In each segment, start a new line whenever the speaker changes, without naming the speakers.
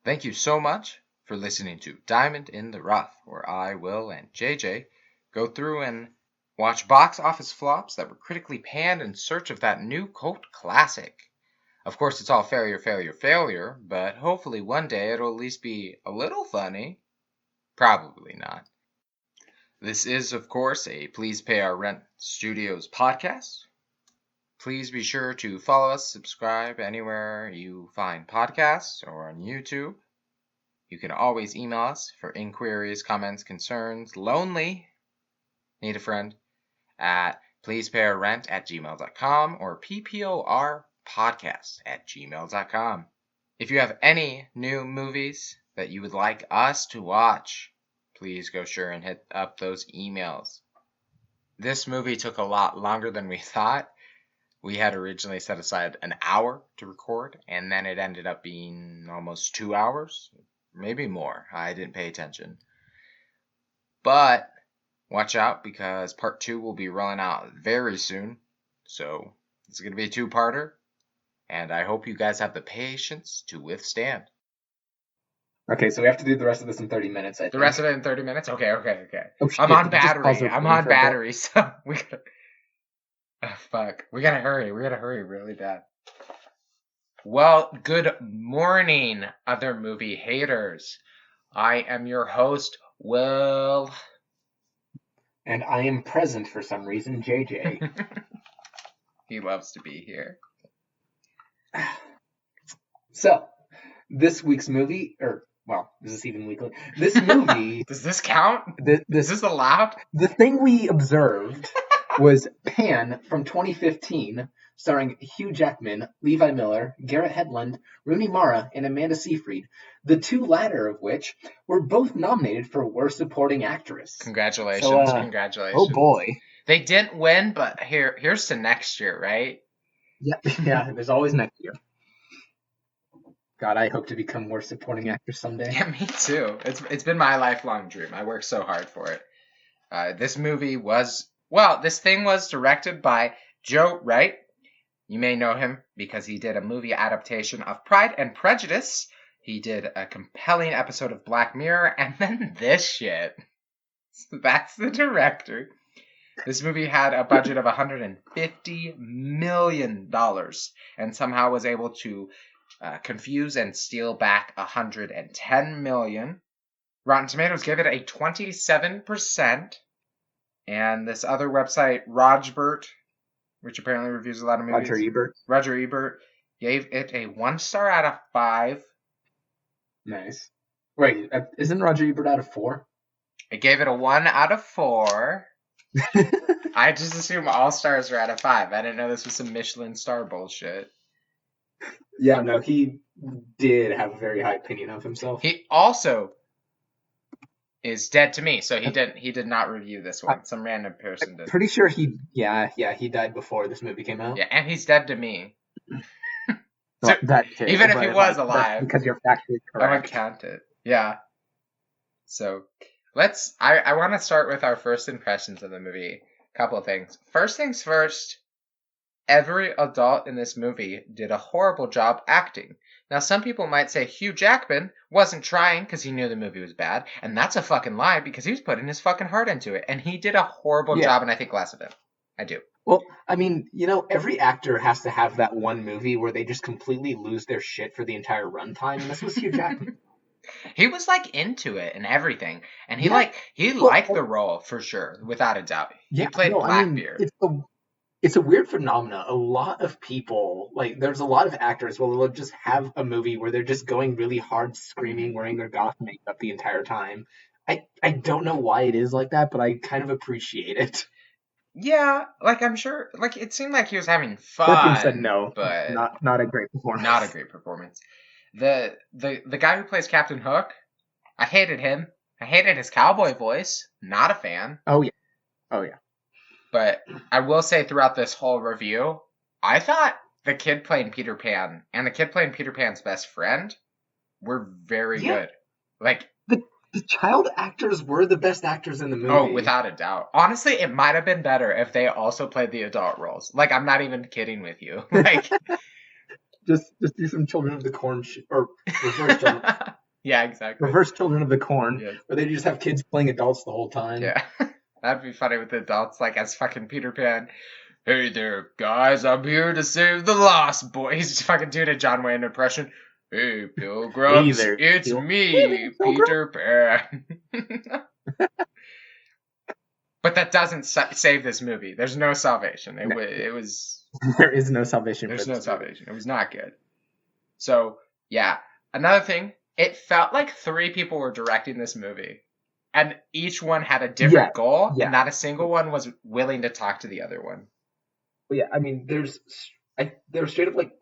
Thank you so much for listening to Diamond in the Rough, where I, Will, and JJ go through and watch box office flops that were critically panned in search of that new cult classic. Of course, it's all failure, but hopefully one day it'll at least be a little funny. Probably not. This is, of course, a Please Pay Our Rent Studios podcast. Please be sure to follow us, subscribe anywhere you find podcasts or on YouTube. You can always email us for inquiries, comments, concerns, lonely, need a friend, at pleasepayourrent@gmail.com or pporpodcast@gmail.com. If you have any new movies that you would like us to watch, please go sure and hit up those emails. This movie took a lot longer than we thought. We had originally set aside an hour to record, and then it ended up being almost 2 hours, maybe more. I didn't pay attention. But watch out, because part 2 will be rolling out very soon. So it's going to be a two-parter, and I hope you guys have the patience to withstand.
Okay, so we have to do the rest of this in 30 minutes, I think.
The rest of it in 30 minutes? Okay.
Oh, shit.
I'm on battery, so we gotta... Oh, fuck. We gotta hurry really bad. Well, good morning, other movie haters. I am your host, Will.
And I am present for some reason, JJ.
He loves to be here.
So, this week's movie, is this even weekly? This movie...
Does this count? Is this allowed?
The thing we observed was Pan from 2015, starring Hugh Jackman, Levi Miller, Garrett Hedlund, Rooney Mara, and Amanda Seyfried, the two latter of which were both nominated for Worst Supporting Actress.
Congratulations.
Oh boy.
They didn't win, but here's to next year, right?
Yeah, there's always next year. God, I hope to become Worst Supporting Actress someday.
Yeah, me too. It's been my lifelong dream. I worked so hard for it. This movie was... Well, this thing was directed by Joe Wright. You may know him because he did a movie adaptation of Pride and Prejudice. He did a compelling episode of Black Mirror, and then this shit. So that's the director. This movie had a budget of $150 million and somehow was able to confuse and steal back $110 million. Rotten Tomatoes gave it a 27%. And this other website, Rojbert, which apparently reviews a lot of movies. Roger Ebert gave it a 1 star out of 5.
Nice. Wait, isn't Roger Ebert out of 4?
It gave it a 1 out of 4. I just assume all stars are out of 5. I didn't know this was some Michelin star bullshit.
Yeah, no, he did have a very high opinion of himself.
He also is dead to me, so he did not review this one. Some random person did.
Pretty sure he died before this movie came out.
Yeah, and he's dead to me.
So, that too,
even if he was alive,
because you're factually correct.
I would count it. Yeah. So I want to start with our first impressions of the movie. A couple of things. First things first. Every adult in this movie did a horrible job acting. Now, some people might say Hugh Jackman wasn't trying because he knew the movie was bad, and that's a fucking lie because he was putting his fucking heart into it, and he did a horrible job, and I think less of it. I do.
Well, I mean, every actor has to have that one movie where they just completely lose their shit for the entire runtime, and this was Hugh Jackman.
He was, into it and everything, and he liked the role, for sure, without a doubt. He played Blackbeard.
It's a weird phenomenon. A lot of people, there's a lot of actors where they'll just have a movie where they're just going really hard, screaming, wearing their goth makeup the entire time. I don't know why it is like that, but I kind of appreciate it.
Yeah, I'm sure, it seemed like he was having fun.
Birkin said no, but not a great performance.
Not a great performance. The guy who plays Captain Hook, I hated him. I hated his cowboy voice. Not a fan.
Oh, yeah.
But I will say throughout this whole review, I thought the kid playing Peter Pan and the kid playing Peter Pan's best friend were very good.
The child actors were the best actors in the movie.
Oh, without a doubt. Honestly, it might have been better if they also played the adult roles. I'm not even kidding with you.
Just do some Children of the Corn or reverse Children.
Yeah, exactly.
Reverse Children of the Corn,
Yes.
where they just have kids playing adults the whole time.
Yeah. That'd be funny with the adults, like as fucking Peter Pan. Hey there, guys, I'm here to save the lost boy. He's just fucking doing a John Wayne impression. Hey, pilgrims,
there,
it's
Hey
me,
there, Pilgrim.
Peter Pan. But that doesn't save this movie. There's no salvation.
No.
It was.
There is no salvation
There's
for
no
this movie.
salvation. It was not good. So, yeah. Another thing, it felt like 3 people were directing this movie. And each one had a different goal, and not a single one was willing to talk to the other one.
Well, yeah, I mean, there's straight up like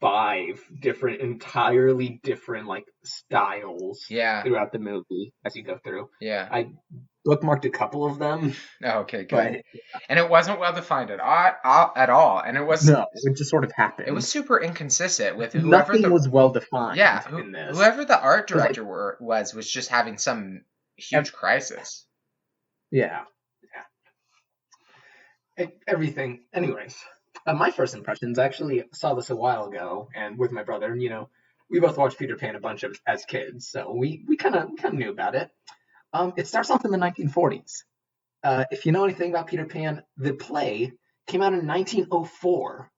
5 different, entirely different like styles throughout the movie as you go through.
Yeah.
I bookmarked a couple of them.
Oh, okay, good. And it wasn't well defined at all. And it
just sort of happened.
It was super inconsistent with whoever
Nothing was well defined.
Yeah,
in this.
whoever the art director was just having some huge crisis.
Yeah. Everything. Anyways, my first impressions, I actually saw this a while ago, and with my brother, and we both watched Peter Pan a bunch of as kids, so we kind of knew about it. It starts off in the 1940s. If you know anything about Peter Pan, the play came out in 1904.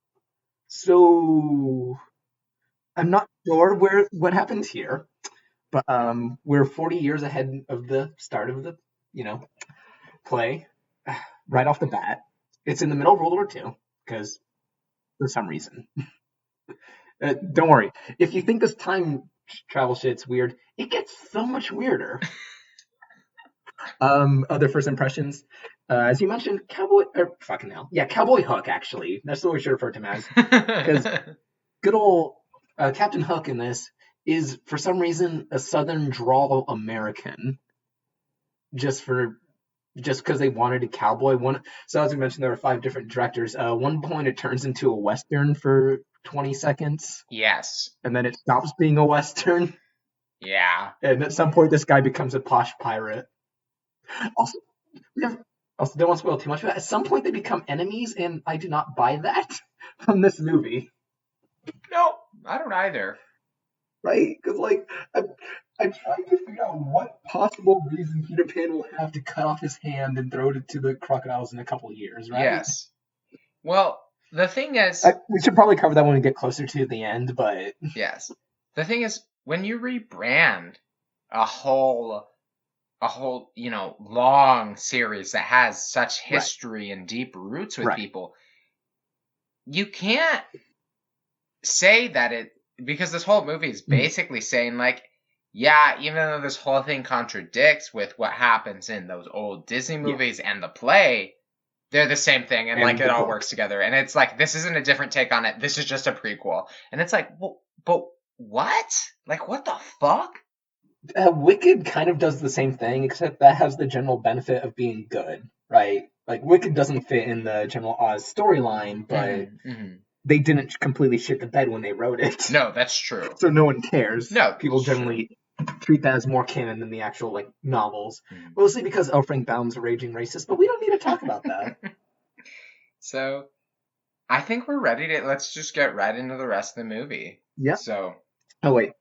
So I'm not sure what happens here, but we're 40 years ahead of the start of the play right off the bat. It's in the middle of World War II, because for some reason. Don't worry. If you think this time travel shit's weird, it gets so much weirder. Other first impressions. As you mentioned, Cowboy Hook, actually. That's what we should refer to him as. Because good old Captain Hook in this is, for some reason, a Southern drawl American. Just because they wanted a cowboy. So as we mentioned, there were 5 different directors. One point it turns into a Western for 20 seconds.
Yes.
And then it stops being a Western.
Yeah.
And at some point this guy becomes a posh pirate. Also, don't want to spoil too much, but at some point they become enemies, and I do not buy that from this movie.
No, I don't either.
Right? Because, I'm trying to figure out what possible reason Peter Pan will have to cut off his hand and throw it to the crocodiles in a couple of years, right?
Yes. Well, the thing is...
we should probably cover that when we get closer to the end, but...
Yes. The thing is, when you rebrand a whole long series that has such history and deep roots with people, you can't say that because this whole movie is basically saying, like, yeah, even though this whole thing contradicts with what happens in those old Disney movies and the play, they're the same thing, and like it all works together. And it's like, this isn't a different take on it. This is just a prequel. And it's like, well, but what? Like, what the fuck?
Wicked kind of does the same thing, except that has the general benefit of being good, right? Like, Wicked doesn't fit in the general Oz storyline, but they didn't completely shit the bed when they wrote it.
No, that's true.
So no one cares.
No,
people generally treat that as more canon than the actual novels. Mostly because Frank Baum's a raging racist, but we don't need to talk about that.
So, I think we're ready to. Let's just get right into the rest of the movie.
Yeah.
So.
Oh wait,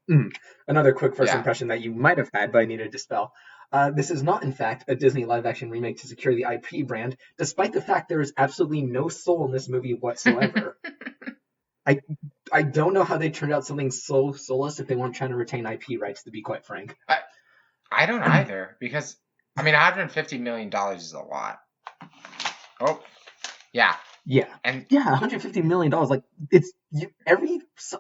another quick first impression that you might have had, but I need to dispel. This is not, in fact, a Disney live-action remake to secure the IP brand, despite the fact there is absolutely no soul in this movie whatsoever. I don't know how they turned out something so soulless if they weren't trying to retain IP rights, to be quite frank.
I don't either, because, I mean, $150 million is a lot. Oh, yeah.
Yeah.
And
$150 million. Like,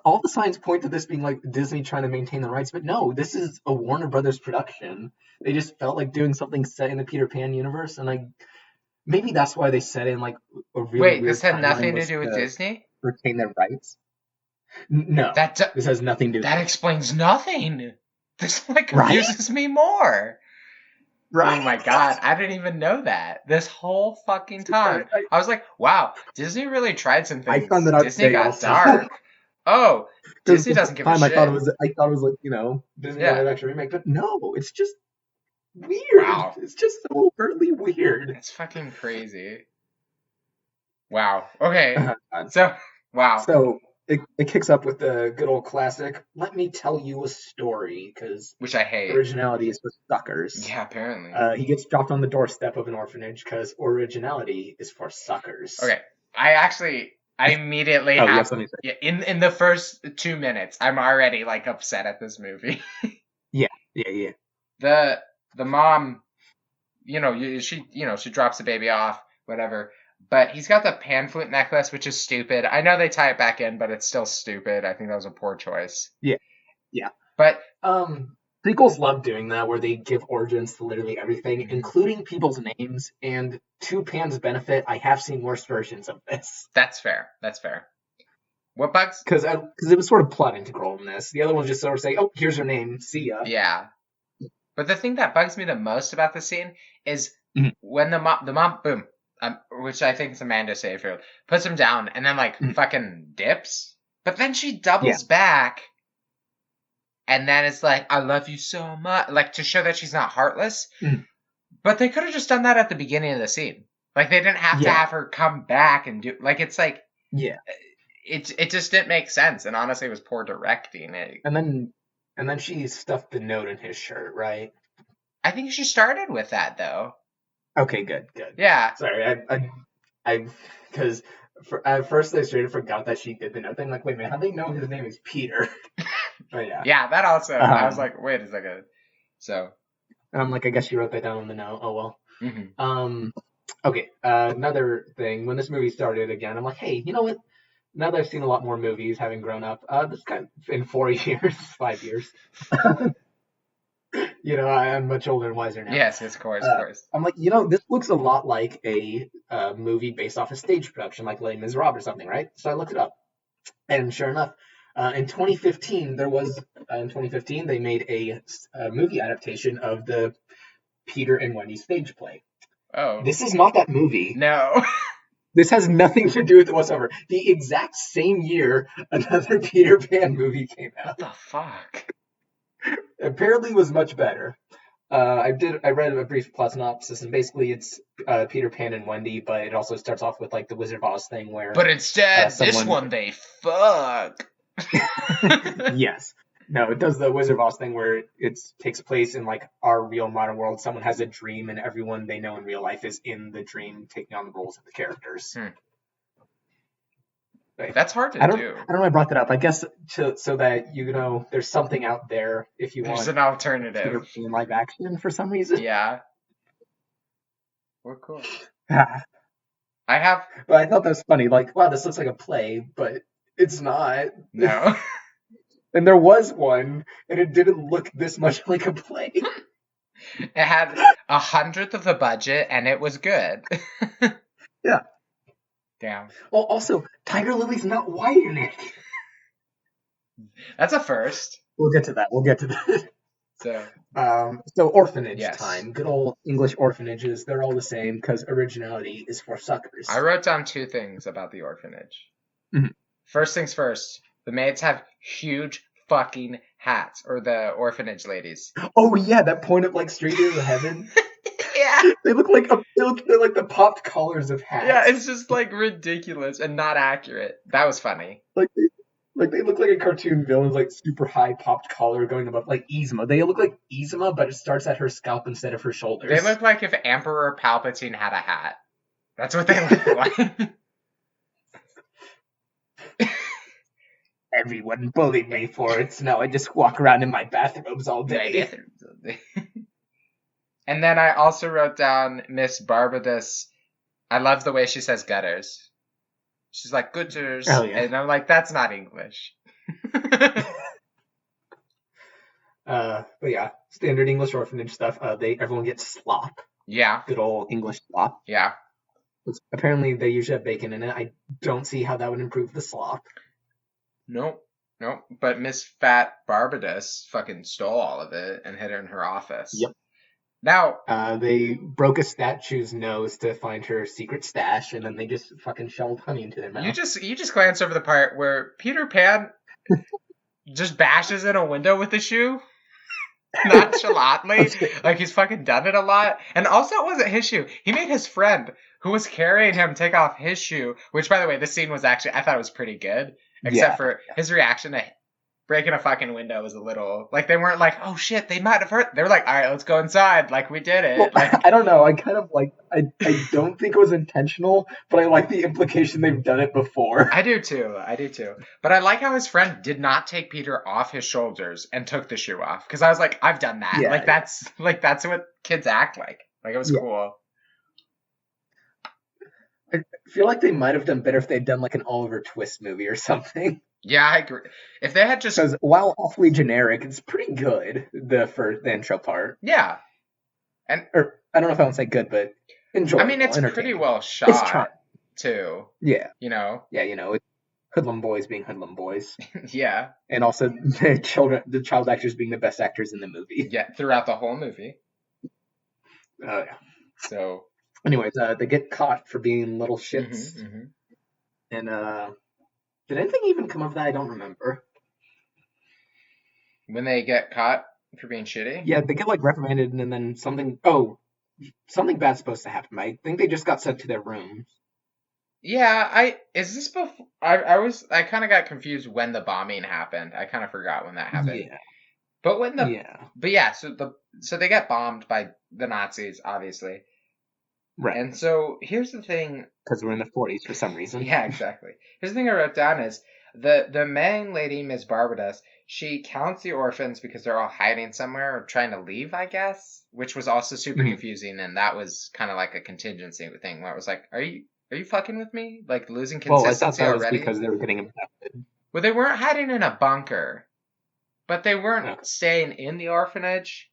all the signs point to this being like Disney trying to maintain the rights, but no, this is a Warner Brothers production. They just felt like doing something set in the Peter Pan universe, and maybe that's why they set in like a really
Wait,
weird
this had nothing to do with Disney?
Retain their rights. No, this has nothing to do.
That explains nothing. This confuses me more. Right? Oh my god, I didn't even know that. This whole fucking time. I was like, wow, Disney really tried some things.
I found that out
Disney got dark. Oh, Disney doesn't give a shit.
I thought it was like, Disney live action remake, but no, it's just weird.
Wow.
It's just so overtly weird.
It's fucking crazy. Wow. Okay. Wow.
So it kicks up with the good old classic, let me tell you a story, because
which I hate.
originality is for suckers.
Yeah, apparently.
He gets dropped on the doorstep of an orphanage because originality is for suckers.
Okay, I immediately
Oh,
have
yes, let me say.
yeah, in the first 2 minutes, I'm already like upset at this movie.
Yeah, yeah, yeah.
The mom, she drops the baby off, whatever. But he's got the pan flute necklace, which is stupid. I know they tie it back in, but it's still stupid. I think that was a poor choice.
Yeah, yeah.
But
Prequels love doing that, where they give origins to literally everything, including people's names. And to Pan's benefit, I have seen worse versions of this.
that's fair. That's fair. What bugs?
Because it was sort of plot integral in this. The other ones just sort of say, "Oh, here's her name. See ya."
Yeah. But the thing that bugs me the most about the scene is
Mhm.
when the mom, boom, which I think is Amanda Seyfried, puts him down and then like
Mhm.
fucking dips. But then she
Yeah.
doubles back, and then it's like, "I love you so much," like to show that she's not heartless.
Mhm.
But they could have just done that at the beginning of the scene. Like they didn't have to
Yeah.
have her come back and do like it's like
Yeah.
it just didn't make sense. And honestly, it was poor directing.
And then she stuffed the note in his shirt, right?
I think she started with that though.
Okay, good.
Yeah.
Sorry, because at first I straight up forgot that she did the note thing. Like, wait a minute, how do they know his name is Peter? But yeah.
Yeah, that also. I was like, wait a second. So.
And I'm like, I guess you wrote that down in the note. Oh well.
Mm-hmm.
Okay. Another thing. When this movie started again, I'm like, hey, you know what? Now that I've seen a lot more movies, having grown up, this kind of in 4 years, 5 years. I'm much older and wiser now.
Yes, of course.
I'm like, this looks a lot like a movie based off a stage production, like Les Miserables or something, right? So I looked it up, and sure enough, in 2015, they made a movie adaptation of the Peter and Wendy stage play.
Oh.
This is not that movie.
No.
This has nothing to do with it whatsoever. The exact same year, another Peter Pan movie came out.
What the fuck?
Apparently was much better. I read a brief plot synopsis, and basically it's Peter Pan and Wendy, but it also starts off with like the Wizard of Oz thing where.
But instead, this one they fuck.
Yes. No, it does the Wizard of Oz thing where it takes place in like our real modern world. Someone has a dream, and everyone they know in real life is in the dream, taking on the roles of the characters.
Right. That's hard to do.
I don't know why I brought that up. I guess so that there's something out there if you want.
There's an alternative
in live action for some reason.
Yeah. Well, cool.
But I thought that was funny. Like, wow, this looks like a play, but it's not.
No.
And there was one, and it didn't look this much like a play.
It had 100th of the budget, and it was good.
Yeah.
Damn.
Well, also, Tiger Lily's not white in it.
That's a first.
We'll get to that. So orphanage time. Good old English orphanages. They're all the same because originality is for suckers.
I wrote down 2 things about the orphanage.
Mm-hmm.
First things first. The maids have huge fucking hats, or the orphanage ladies.
Oh yeah, that point up like straight into heaven.
Yeah.
They look like they're like the popped collars of hats.
Yeah, it's just like ridiculous and not accurate. That was funny.
Like they look like a cartoon villain's like super high popped collar going above like Yzma. They look like Yzma, but it starts at her scalp instead of her shoulders.
They look like if Emperor Palpatine had a hat. That's what they look like.
Everyone bullied me for it, so now I just walk around in my bathrobes all day.
And then I also wrote down Miss Barbados. I love the way she says gutters. She's like, gutters.
Oh, yeah.
And I'm like, that's not English.
But yeah, standard English orphanage stuff. Everyone gets slop.
Yeah.
Good old English slop.
Yeah.
Apparently they usually have bacon in it. I don't see how that would improve the slop.
Nope. But Miss Fat Barbados fucking stole all of it and hid it in her office.
Yep.
Now
they broke a statue's nose to find her secret stash, and then they just fucking shoveled honey into their mouth.
You just glance over the part where Peter Pan just bashes in a window with a shoe. Nonchalantly. Like he's fucking done it a lot. And also it wasn't his shoe. He made his friend who was carrying him take off his shoe, which by the way, this scene was actually, I thought it was pretty good. Except
Yeah.
for his reaction to breaking a fucking window was a little like they weren't like, oh shit, they might have hurt. They were like, all right, let's go inside. Like we did
Well,
it. Like
I don't know. I kind of like. I don't think it was intentional, but I like the implication they've done it before.
I do too. I do too. But I like how his friend did not take Peter off his shoulders and took the shoe off because I was like, I've done that.
Yeah.
Like that's what kids act like. Like it was
Yeah.
cool.
I feel like they might have done better if they'd done like an Oliver Twist movie or something.
Yeah, I agree. If they had just
Because while awfully generic, it's pretty good. The intro part,
yeah, and
or I don't know if I want to say good, but enjoyable.
I mean it's pretty
entertaining.
well
It's
shot
charming.
too.
Yeah,
You know.
yeah. It's hoodlum boys being hoodlum boys,
Yeah.
and also the child actors being the best actors in the movie.
Yeah. Throughout the whole movie.
Yeah.
So.
Anyways, they get caught for being little
Mhm,
shits,
mhm.
and did anything even come of that? I don't remember.
When they get caught for being shitty.
Yeah, they get like reprimanded, and then something. Oh, something bad's supposed to happen. I think they just got sent to their rooms.
Yeah, is this before I kind of got confused when the bombing happened. I kind of forgot when that happened.
Yeah,
But when
yeah,
but yeah, so they get bombed by the Nazis, obviously.
right.
And so here's the thing.
Because we're in the 40s for some reason.
Yeah, exactly. Here's the thing I wrote down is the main lady, Miss Barbados, she counts the orphans because they're all hiding somewhere or trying to leave, I guess, which was also super confusing, and that was kind of like a contingency thing where it was like, are you fucking with me? Like losing
Well, I
consistency
thought that was
already?
because they were getting infected.
Well, they weren't hiding in a bunker, but they weren't
Okay.
staying in the orphanage.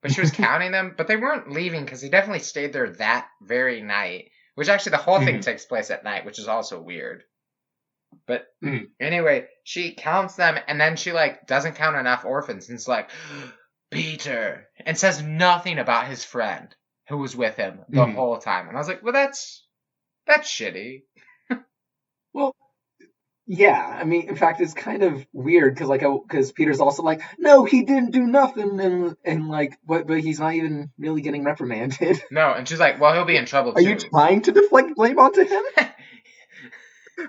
But she was counting them, but they weren't leaving because they definitely stayed there that very night. Which actually the whole thing takes place at night, which is also weird. But anyway, she counts them and then she like doesn't count enough orphans and it's like, Peter, and says nothing about his friend who was with him the whole time. And I was like, well, that's shitty.
Well, yeah. I mean, in fact, it's kind of weird because Peter's also like, no, he didn't do nothing, and like, but he's not even really getting reprimanded.
No, and she's like, well, he'll be in trouble
Are
too.
you trying to deflect blame onto him?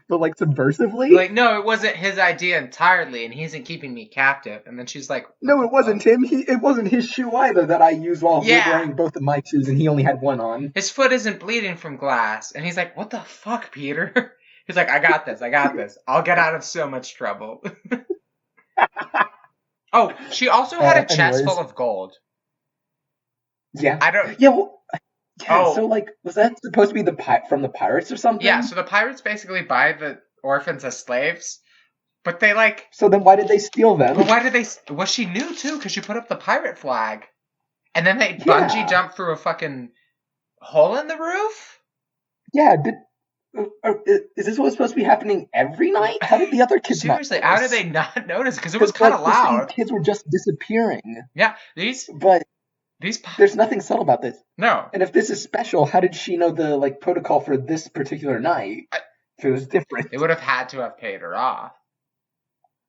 But like subversively?
Like, no, it wasn't his idea entirely, and he isn't keeping me captive. And then she's like,
No, it wasn't him. It wasn't his shoe either that I used while wearing both of my shoes, and he only had one on.
His foot isn't bleeding from glass. And he's like, what the fuck, Peter? He's like, I got this. I'll get out of so much trouble. Oh, she also had a chest full of gold.
Yeah.
I don't...
Yeah, well... Yeah,
Oh.
so like, was that supposed to be from the pirates or something?
Yeah, so the pirates basically buy the orphans as slaves, but they like...
So then why did they steal them?
But why did they... Well, she knew too, because she put up the pirate flag. And then they bungee jump through a fucking hole in the roof?
Yeah, is this what's supposed to be happening every night? How did the other kids
Seriously,
not notice?
how did they not notice? Because it was kind of
like,
loud.
These kids were just disappearing.
Yeah,
But
these
there's nothing subtle about this.
No.
And if this is special, how did she know the like protocol for this particular night? If it was different,
They would have had to have paid her off.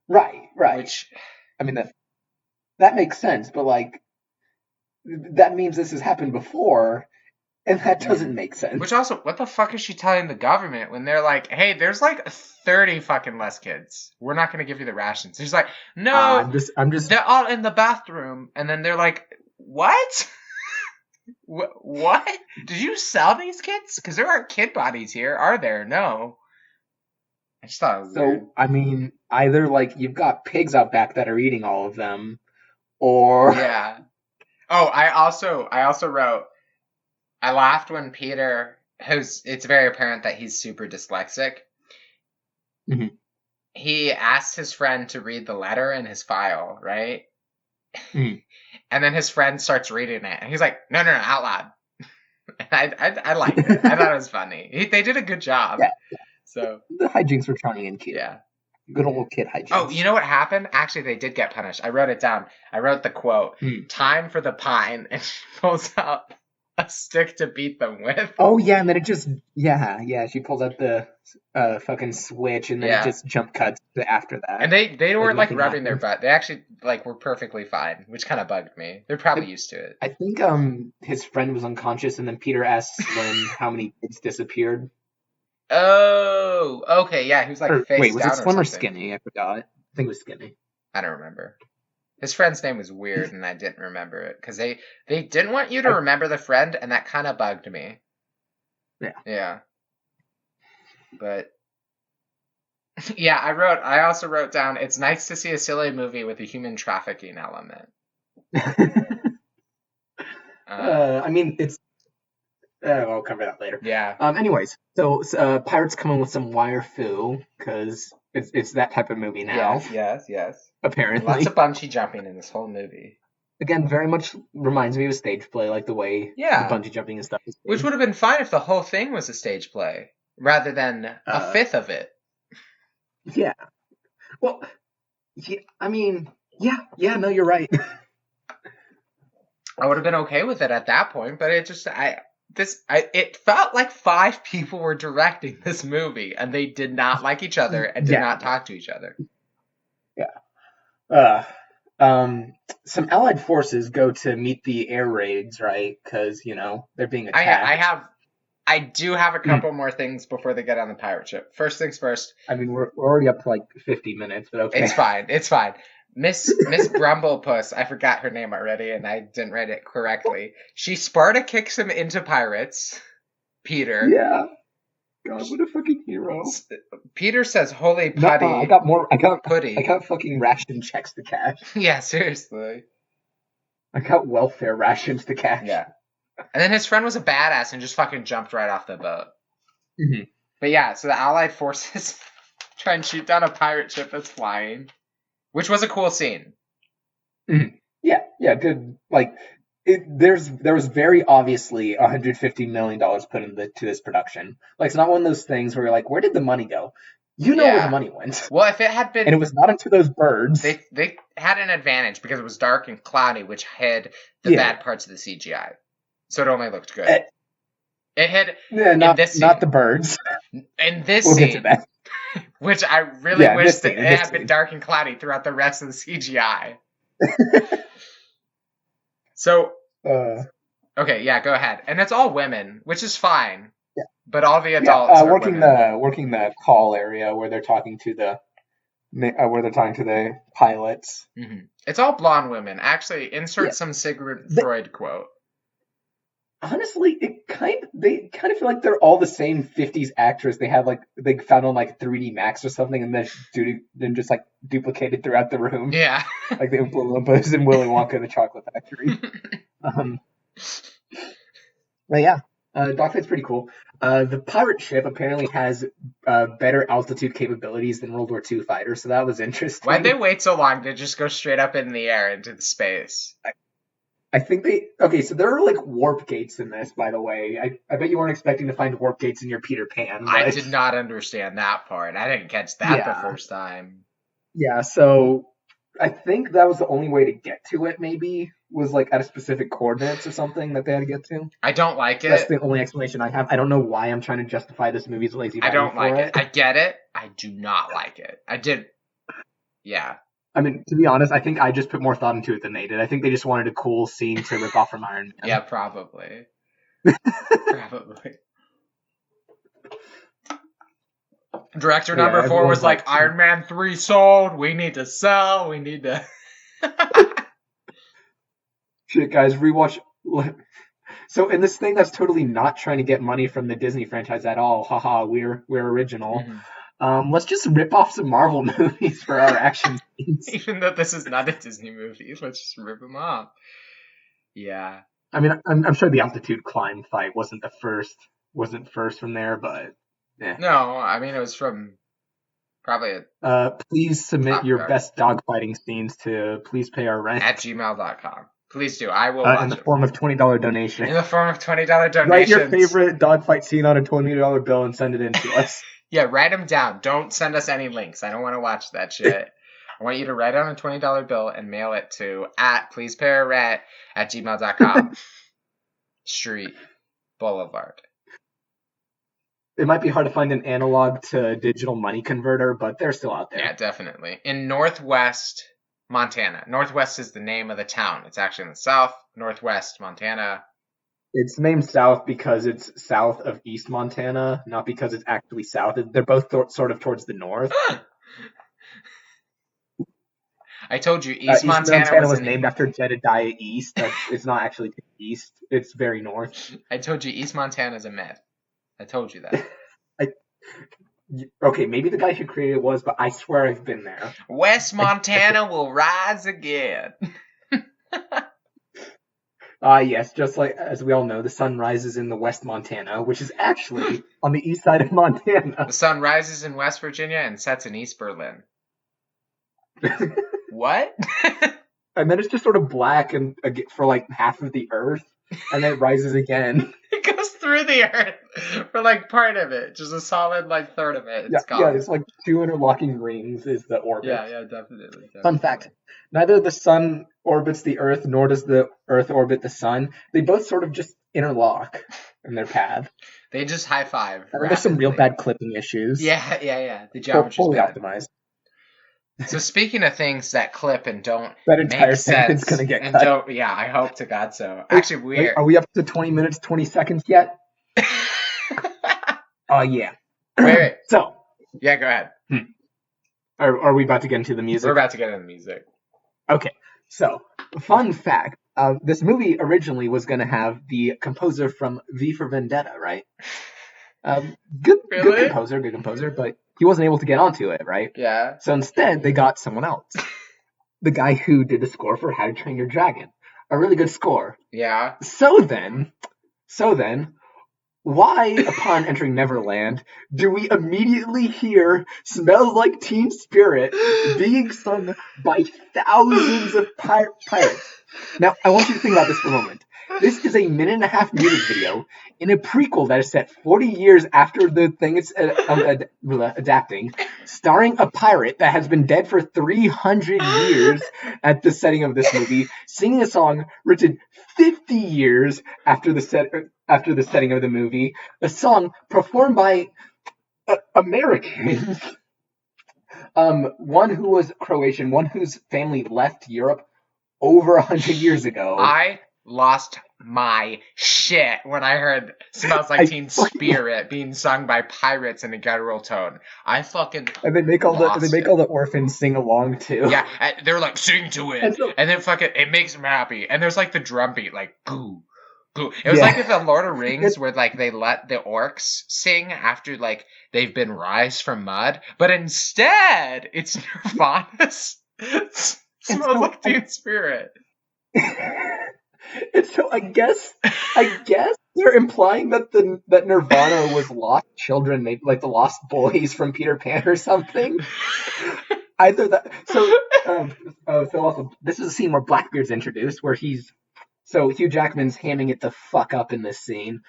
Right.
Which,
I mean, that makes sense, but like that means this has happened before, and that doesn't make sense.
Which also, what the fuck is she telling the government when they're like, hey, there's like 30 fucking less kids. We're not going to give you the rations. She's like, no,
I'm just.
They're all in the bathroom. And then they're like, what? What? Did you sell these kids? Because there aren't kid bodies here, are there? No. I just thought it was weird.
I mean, either like you've got pigs out back that are eating all of them, or
yeah. Oh, I also wrote. I laughed when Peter, it's very apparent that he's super dyslexic.
Mm-hmm.
He asked his friend to read the letter in his file, right?
Mm-hmm.
And then his friend starts reading it, and he's like, "No, out loud." And I liked it. I thought it was funny. They did a good job.
Yeah.
So
the hijinks were charming and cute.
Yeah.
Good old kid hijinks.
Oh, you know what happened? Actually, they did get punished. I wrote it down. I wrote the quote, "Time for the pine," and she pulls out a stick to beat them with.
Oh, yeah, and then it just, she pulls out the fucking switch, and then it just jump cuts after that.
And they weren't, like, rubbing their butt. They actually, like, were perfectly fine, which kind of bugged me. They're probably used to it.
I think his friend was unconscious, and then Peter asks Lynn how many kids disappeared.
Oh, okay, yeah, he was like
Or wait,
face
was it
down or
Slim or
something.
Skinny? I forgot. I think it was Skinny.
I don't remember. His friend's name was weird, and I didn't remember it because they didn't want you to
I
remember the friend, and that kind of bugged me.
Yeah.
Yeah, but yeah, I also wrote down. It's nice to see a silly movie with a human trafficking element.
I mean, it's. I'll cover that later.
Yeah,
Anyways, so pirates come in with some wire foo because it's that type of movie now.
yes. And lots of
Apparently,
bungee jumping in this whole movie.
again, very much reminds me of a stage play, like the way the
Yeah,
bungee jumping and stuff is
which
made.
would have been fine if the whole thing was a stage play rather than a
Uh,
fifth of it.
yeah. Well, yeah, I mean, yeah. No, you're right.
I would have been okay with it at that point, but it felt like five people were directing this movie and they did not like each other and did
Yeah,
not talk to each other.
yeah. Uh, um, some Allied forces go to meet the air raids, right? Because they're being
I
attacked.
I do have a
Mm.
couple more things before they get on the pirate ship. First things first,
I mean, we're already up to like 50 minutes, but
it's
okay.
fine. It's fine. Miss Brumblepuss, I forgot her name already and I didn't write it correctly. She Sparta kicks him into pirates. Peter.
Yeah. God, what a fucking hero.
Peter says, "Holy
No, I
putty,
got more. I
putty."
got fucking ration checks to cash.
Yeah, seriously.
I got welfare rations to cash.
Yeah. And then his friend was a badass and just fucking jumped right off the boat.
Mm-hmm.
But yeah, so the Allied forces try and shoot down a pirate ship that's flying, which was a cool scene.
Mm-hmm. Yeah, good. Like, there was very obviously $150 million put into this production. Like, it's not one of those things where you're like, where did the money go? You know where the
Yeah.
money went,
Well, if it had
and it
been,
was not into those birds.
they had an advantage because it was dark and cloudy, which hid the
Yeah,
bad parts of the CGI. So it only looked good.
Eh,
It hid
yeah,
in this
not the
scene.
birds.
In this
We'll get to
scene,
that.
which I really
Yeah, in
wish
this
that
scene,
it
in this
had been
scene.
dark and cloudy throughout the rest of the CGI. So,
Uh,
okay, yeah, go ahead. And it's all women, which is fine.
yeah,
But all the
yeah.
adults are
Working
women.
the call area where they're talking to the pilots.
Mm-hmm. It's all blonde women. Actually, insert
Yeah,
some Sigmund
they,
Freud quote.
honestly, they kind of feel like they're all the same '50s actress. They found on like 3D Max or something, and then just like duplicated throughout the room,
Yeah.
like the Oompa Loompas and Willy Wonka and the Chocolate Factory. Um, but yeah, Dogfight's pretty cool. The pirate ship apparently has better altitude capabilities than World War II fighters, so that was
Why'd they
interesting.
wait so long to just go straight up in the air into the space?
I think so there are like warp gates in this, by the way. I bet you weren't expecting to find warp gates in your Peter Pan,
I
but
did not understand that part. I didn't catch that the
yeah.
first time.
Yeah, so I think that was the only way to get to it, maybe, was like at a specific coordinates or something that they had to get to.
I don't like
That's
it.
the only explanation I have. I don't know why I'm trying to justify this movie's lazy
I
writing
don't like
for
it.
it.
I get it. I do not like it. I did. Yeah.
I mean, to be honest, I think I just put more thought into it than they did. I think they just wanted a cool scene to rip off from Iron
Yeah,
Man.
probably. Probably. Director
Yeah,
number 4 was
everyone's
like,
like,
Iron Man 3 sold. We need to sell. We need to.
shit, guys, rewatch. So in this thing that's totally not trying to get money from the Disney franchise at all, haha, we're original.
Mhm.
Let's just rip off some Marvel movies for our action scenes.
Even though this is not a Disney movie, let's just rip them off. Yeah.
I mean, I'm sure the altitude climb fight wasn't first from there, but yeah.
No, I mean, it was from probably
Please submit
Top
your
Gun
best dogfighting scenes to please pay our rent
at gmail.com. Please do. I will
in
watch
the
them.
form of $20 donation.
In the form of $20
Write your
donations.
favorite dogfight scene on a $20 bill and send it in to us.
Yeah, write them down. Don't send us any links. I don't want to watch that shit. I want you to write on a $20 bill and mail it to at pleasepayarent at gmail.com. Street Boulevard.
It might be hard to find an analog to digital money converter, but they're still out
Yeah,
there.
definitely. In Northwest Montana. Northwest is the name of the town. It's actually in the south. Northwest Montana.
It's named South because it's south of East Montana, not because it's actually south. They're both sort of towards the north.
I told you, East
East
Montana
Montana
was
was
in.
named after Jedediah East. It's not actually to the east. It's very north.
I told you, East Montana's a myth. I told you that.
I, okay, maybe the guy who created it was, but I swear I've been there.
West
I
Montana will rise again.
Yes, just like as we all know, the sun rises in the West Montana, which is actually on the east side of Montana.
The sun rises in West Virginia and sets in East Berlin. What?
And then it's just sort of black and for like half of the Earth, and then it rises again.
It goes through the earth for like part of it, just a solid like third of it. It's
Yeah,
gone.
it's like 2 interlocking rings is the orbit.
Yeah, definitely.
Fun fact: neither the sun orbits the Earth nor does the Earth orbit the sun. They both sort of just interlock in their path.
They just high five.
And there's some real bad clipping issues.
Yeah. The geometry's
fully
bad.
optimized.
So speaking of things that clip and don't
That entire
make
segment's
sense,
gonna get
and
cut.
don't, yeah, I hope to God so. Actually,
Wait, are we up to 20 minutes 20 seconds yet? Oh yeah.
Wait.
So
Yeah, go ahead.
are we about to get into the music?
We're about to get into the music.
Okay. So fun fact: this movie originally was going to have the composer from V for Vendetta, right? Good composer, but he wasn't able to get onto it, right?
Yeah.
So instead, they got someone else. The guy who did the score for How to Train Your Dragon. A really good score.
Yeah.
So then, why, upon entering Neverland, do we immediately hear Smells Like Teen Spirit being sung by thousands of pirates? Now, I want you to think about this for a moment. This is a 1.5-minute music video in a prequel that is set 40 years after the thing it's adapting, starring a pirate that has been dead for 300 years at the setting of this movie, singing a song written 50 years after the setting of the movie, a song performed by Americans, one who was Croatian, one whose family left Europe over 100 years ago.
I lost my shit when I heard "Smells Like Teen Spirit" being sung by pirates in a guttural tone. I fucking
and they make all the orphans sing along too.
Yeah, they're like sing to it, and then fucking it makes them happy. And there's like the drum beat, like goo. It was like if the Lord of Rings where like they let the orcs sing after like they've been raised from mud, but instead it's Nirvana's "Smells Like Teen Spirit."
And so I guess they're implying that Nirvana was lost children, maybe like the Lost Boys from Peter Pan or something. Either that. So also this is a scene where Blackbeard's introduced, where Hugh Jackman's hamming it the fuck up in this scene.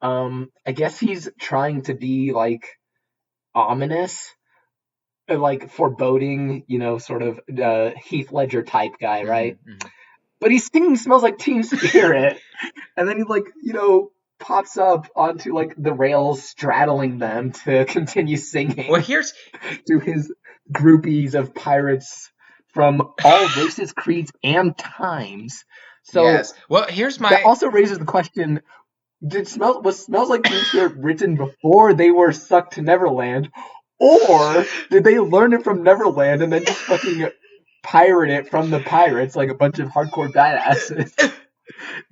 I guess he's trying to be like ominous, like foreboding, sort of Heath Ledger type guy, right? Mm-hmm. But he's singing "Smells Like Teen Spirit," and then he pops up onto like the rails, straddling them to continue singing.
Well, here's
to his groupies of pirates from all races, creeds, and times. So
yes. Well, here's my.
That also raises the question: was "Smells Like Teen Spirit" written before they were sucked to Neverland, or did they learn it from Neverland and then just fucking pirate it from the pirates like a bunch of hardcore badasses?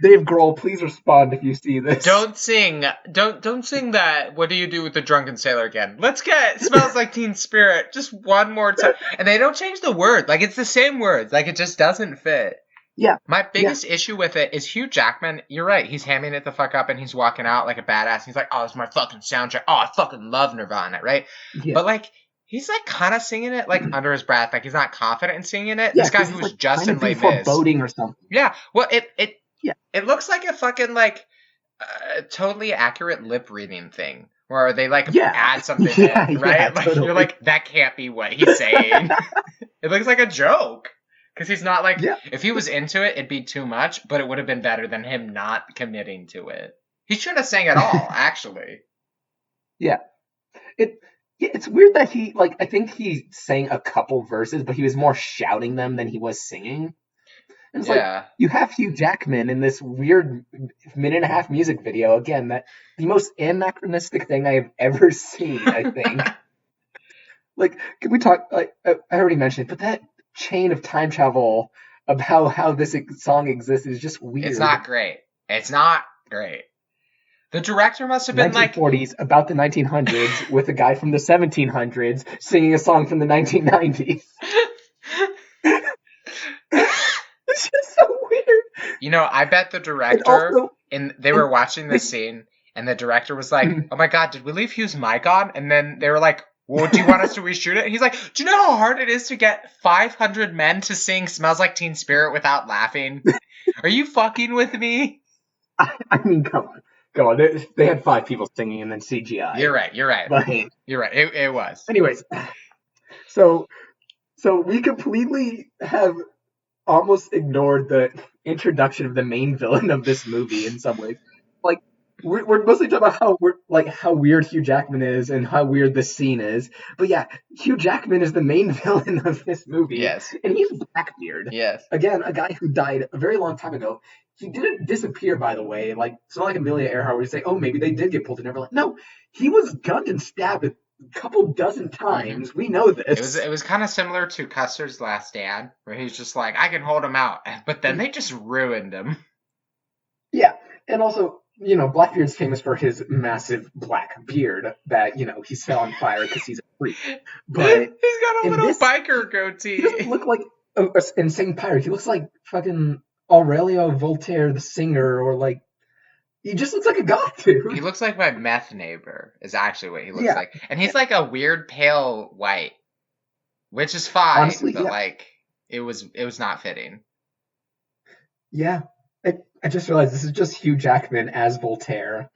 Dave Grohl, please respond if you see this.
Don't sing that "What Do You Do with the Drunken Sailor" again. Let's get "Smells Like Teen Spirit" just one more time. And they don't change the word. Like, it's the same words. Like, it just doesn't fit.
Yeah.
My biggest issue with it is Hugh Jackman. You're right. He's hamming it the fuck up and he's walking out like a badass. He's like, oh, it's my fucking soundtrack. Oh, I fucking love Nirvana, right? Yeah. But, like, he's, like, kind of singing it, like, under his breath. Like, he's not confident in singing it. Yeah, this guy who was just in Les Mis.
Foreboding or something.
Yeah. Well, it looks like a fucking, like, totally accurate lip reading thing. Where they, like, add something in, right?
Yeah,
like,
totally.
You're like, that can't be what he's saying. It looks like a joke. Because he's not like, if he was into it, it'd be too much, but it would have been better than him not committing to it. He should have sang it all, actually.
Yeah. It's weird that I think he sang a couple verses, but he was more shouting them than he was singing. And it's like,
Yeah.
you have Hugh Jackman in this weird minute and a half music video. Again, that the most anachronistic thing I have ever seen, I think. Like, can we talk? Like, I already mentioned it, but that chain of time travel about how this song exists is just
It's
weird.
not great. It's not great. The director must have been like,
1940s about the 1900s with a guy from the 1700s singing a song from the 1990s. It's just so weird.
I bet the
And
director,
also,
and they
and
were watching
they,
this scene, and the director was like, "Oh my god, did we leave Hugh's mic on?" And then they were like, "Well, do you want us to reshoot it?" And he's like, "Do you know how hard it is to get 500 men to sing "Smells Like Teen Spirit" without laughing? Are you fucking with me?"
I mean, come on. Go on. They had 5 people singing and then CGI.
You're right. You're right.
But,
You're right. It was.
anyways, so we completely have almost ignored the introduction of the main villain of this movie in some ways. Like, we're mostly talking about how weird Hugh Jackman is and how weird this scene is. But yeah, Hugh Jackman is the main villain of this movie.
Yes.
And he's Blackbeard.
Yes.
Again, a guy who died a very long time ago. He didn't disappear, by the way. Like, it's not like Amelia Earhart where you say, oh, maybe they did get pulled to Neverland. No, he was gunned and stabbed a couple dozen times. Mm-hmm. We know this.
It was kind of similar to Custer's Last Stand, where he's just like, I can hold him out, but then they just ruined him.
Yeah, and also, Blackbeard's famous for his massive black beard that, he set on fire because he's a freak. But
he's got a little biker goatee.
He doesn't look like an insane pirate. He looks like fucking Aurelio Voltaire, the singer, or like, he just looks like a goth dude.
He looks like my meth neighbor, is actually what he looks like. And he's like a weird pale white, which is fine, honestly, but like, it was not fitting.
Yeah. I just realized this is just Hugh Jackman as Voltaire.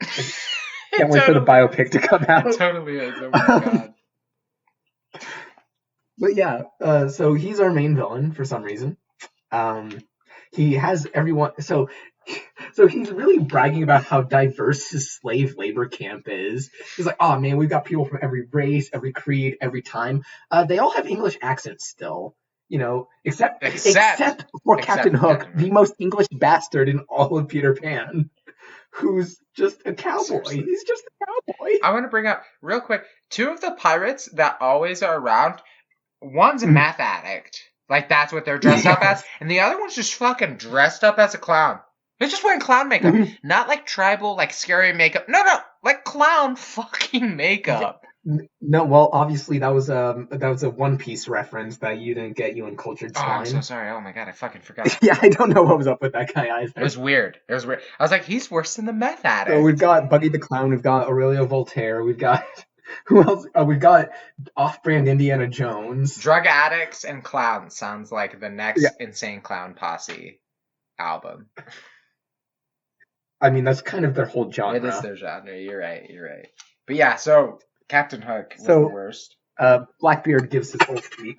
Can't wait for the biopic to come out.
It totally is. Oh my god.
But yeah, so he's our main villain for some reason. He has everyone. So he's really bragging about how diverse his slave labor camp is. He's like, oh man, we've got people from every race, every creed, every time. They all have English accents still. Except for Captain Hook, the most English bastard in all of Peter Pan, who's just a cowboy. Seriously. He's just a cowboy.
I want to bring up real quick 2 of the pirates that always are around. One's a meth addict, like that's what they're dressed up as, and the other one's just fucking dressed up as a clown. They're just wearing clown makeup, not like tribal, like scary makeup. No, like clown fucking makeup.
No, well, obviously that was a One Piece reference that you didn't get, you uncultured swine.
Oh, I'm so sorry. Oh my god, I fucking forgot.
Yeah, I don't know what was up with that guy either.
It was weird. I was like, he's worse than the meth addict.
So we've got Buggy the Clown, we've got Aurelio Voltaire, we've got who else? We've got off-brand Indiana Jones.
Drug addicts and clowns sounds like the next Insane Clown Posse album.
I mean, that's kind of their whole genre.
It is their genre. You're right. But yeah, so Captain Hook was the worst.
Blackbeard gives his whole speech.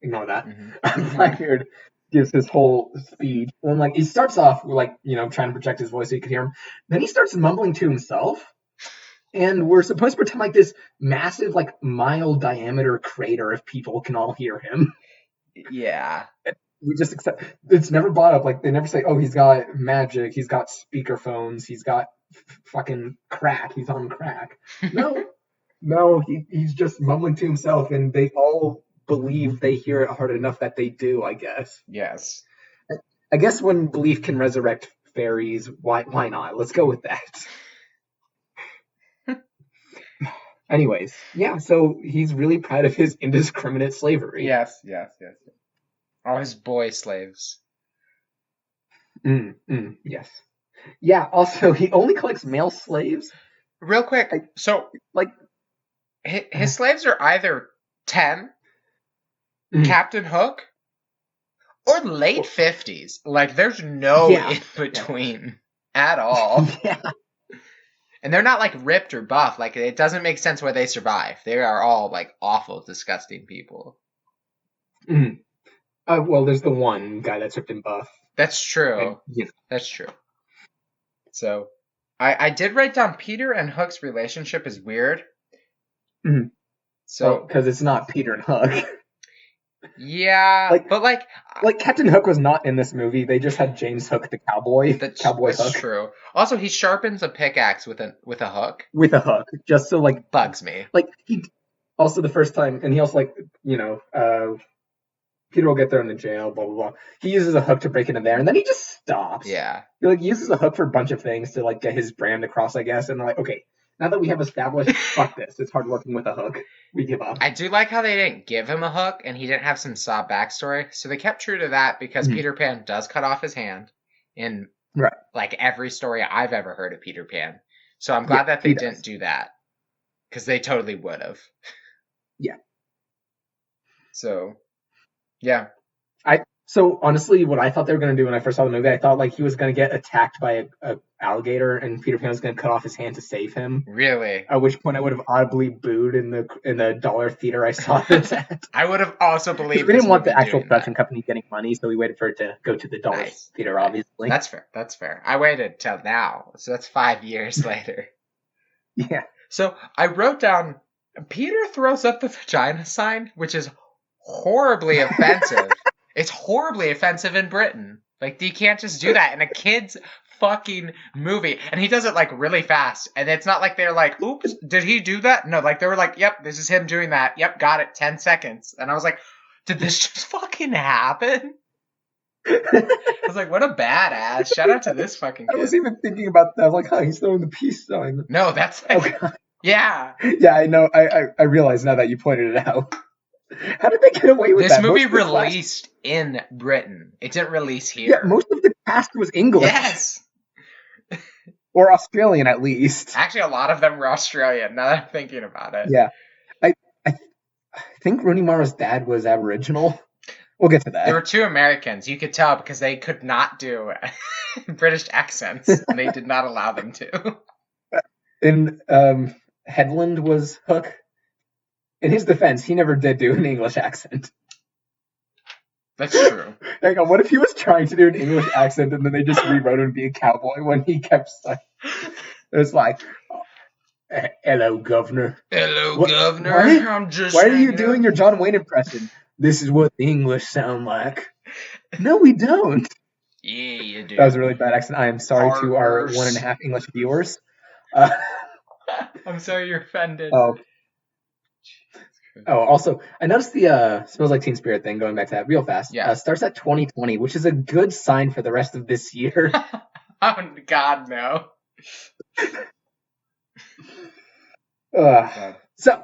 Ignore that. Mm-hmm. Blackbeard gives his whole speech. And like he starts off with trying to project his voice so you could hear him. Then he starts mumbling to himself. And we're supposed to pretend like this massive, mile diameter crater if people can all hear him.
Yeah.
We just accept. It's never brought up. Like, they never say, oh, he's got magic, he's got speakerphones, he's got fucking crack, he's on crack. No, he's just mumbling to himself, and they all believe they hear it hard enough that they do, I guess.
Yes.
I guess when belief can resurrect fairies, why not? Let's go with that. Anyways, yeah, so he's really proud of his indiscriminate slavery.
Yes. All his boy slaves.
Yes. Yeah, also, he only collects male slaves.
Real quick, his slaves are either 10, Captain Hook, or late 50s. Like, there's no in between at all.
Yeah.
And they're not, ripped or buff. Like, it doesn't make sense why they survive. They are all, awful, disgusting people.
Well, there's the one guy that's ripped and buff.
That's true. That's true. So, I did write down Peter and Hook's relationship is weird.
So, because it's not Peter and Hook.
Yeah,
Like,
but like
like Captain Hook was not in this movie. They just had James Hook, the cowboy, Cowboy
that's
Hook,
true. Also, he sharpens a pickaxe with a hook.
with a hook, just so
Bugs me.
like he also the first time, and he also like Peter will get thrown in the jail, blah blah blah. He uses a hook to break into there, and then he just stops.
Yeah.
He like uses a hook for a bunch of things to like get his brand across, I guess. And they're like, okay, now that we have established, fuck this, it's hard working with a hook. We give up.
I do like how they didn't give him a hook and he didn't have some Saw backstory. So they kept true to that because
Mhm.
Peter Pan does cut off his hand in
Right?
like every story I've ever heard of Peter Pan. So I'm
Yeah,
glad that they
he
didn't
does.
do that because they totally would have.
Yeah.
So, yeah.
So honestly, what I thought they were gonna do when I first saw the movie, I thought like he was gonna get attacked by a alligator, and Peter Pan was gonna cut off his hand to save him.
Really.
At which point I would have audibly booed in the dollar theater I saw this at.
I would have also
Because
believed
we
this
didn't want
movie
the actual
doing that.
production company getting money, so we waited for it to go to the dollar
Nice.
theater, obviously.
That's fair. That's fair. I waited till now. So that's 5 years later.
Yeah.
So I wrote down Peter throws up the vagina sign, which is horribly offensive. It's horribly offensive in Britain. Like, you can't just do that in a kid's fucking movie. And he does it like really fast. And it's not like they're like, oops, did he do that? No, like they were like, yep, this is him doing that. Yep, got it. 10 seconds. And I was like, did this just fucking happen? I was like, what a badass. Shout out to this fucking
I was
kid.
even thinking about that. I was like, huh, he's throwing the peace sign.
No, that's like, yeah.
Yeah, I know. I realize now that you pointed it out. How did they get away with
This
that?
movie
Most of the cast-
released in Britain. It didn't release
yeah,
here.
most of the cast was English.
Yes.
Or Australian, at least.
Actually, a lot of them were Australian, now that I'm thinking about it.
Yeah. I think Rooney Mara's dad was Aboriginal. We'll get to that.
There were 2 Americans. You could tell because they could not do British accents, and they did not allow them to.
And Headland was Hook. In his defense, he never did do an English accent.
That's true.
Hang on, what if he was trying to do an English accent and then they just rewrote him to be a cowboy when he kept saying, it was like, hello, governor.
Hello,
What-
governor.
why-
I'm just.
Why are you
hanging
doing
out.
your John Wayne impression? This is what the English sound like. No, we don't.
Yeah, you do.
That was a really bad accent. I am sorry to our
Farmers.
1.5 English viewers.
I'm sorry you're offended.
Also, I noticed the Smells Like Teen Spirit thing, going back to that real fast.
Yeah.
Starts at 2020, which is a good sign for the rest of this year.
Oh, God, no.
So,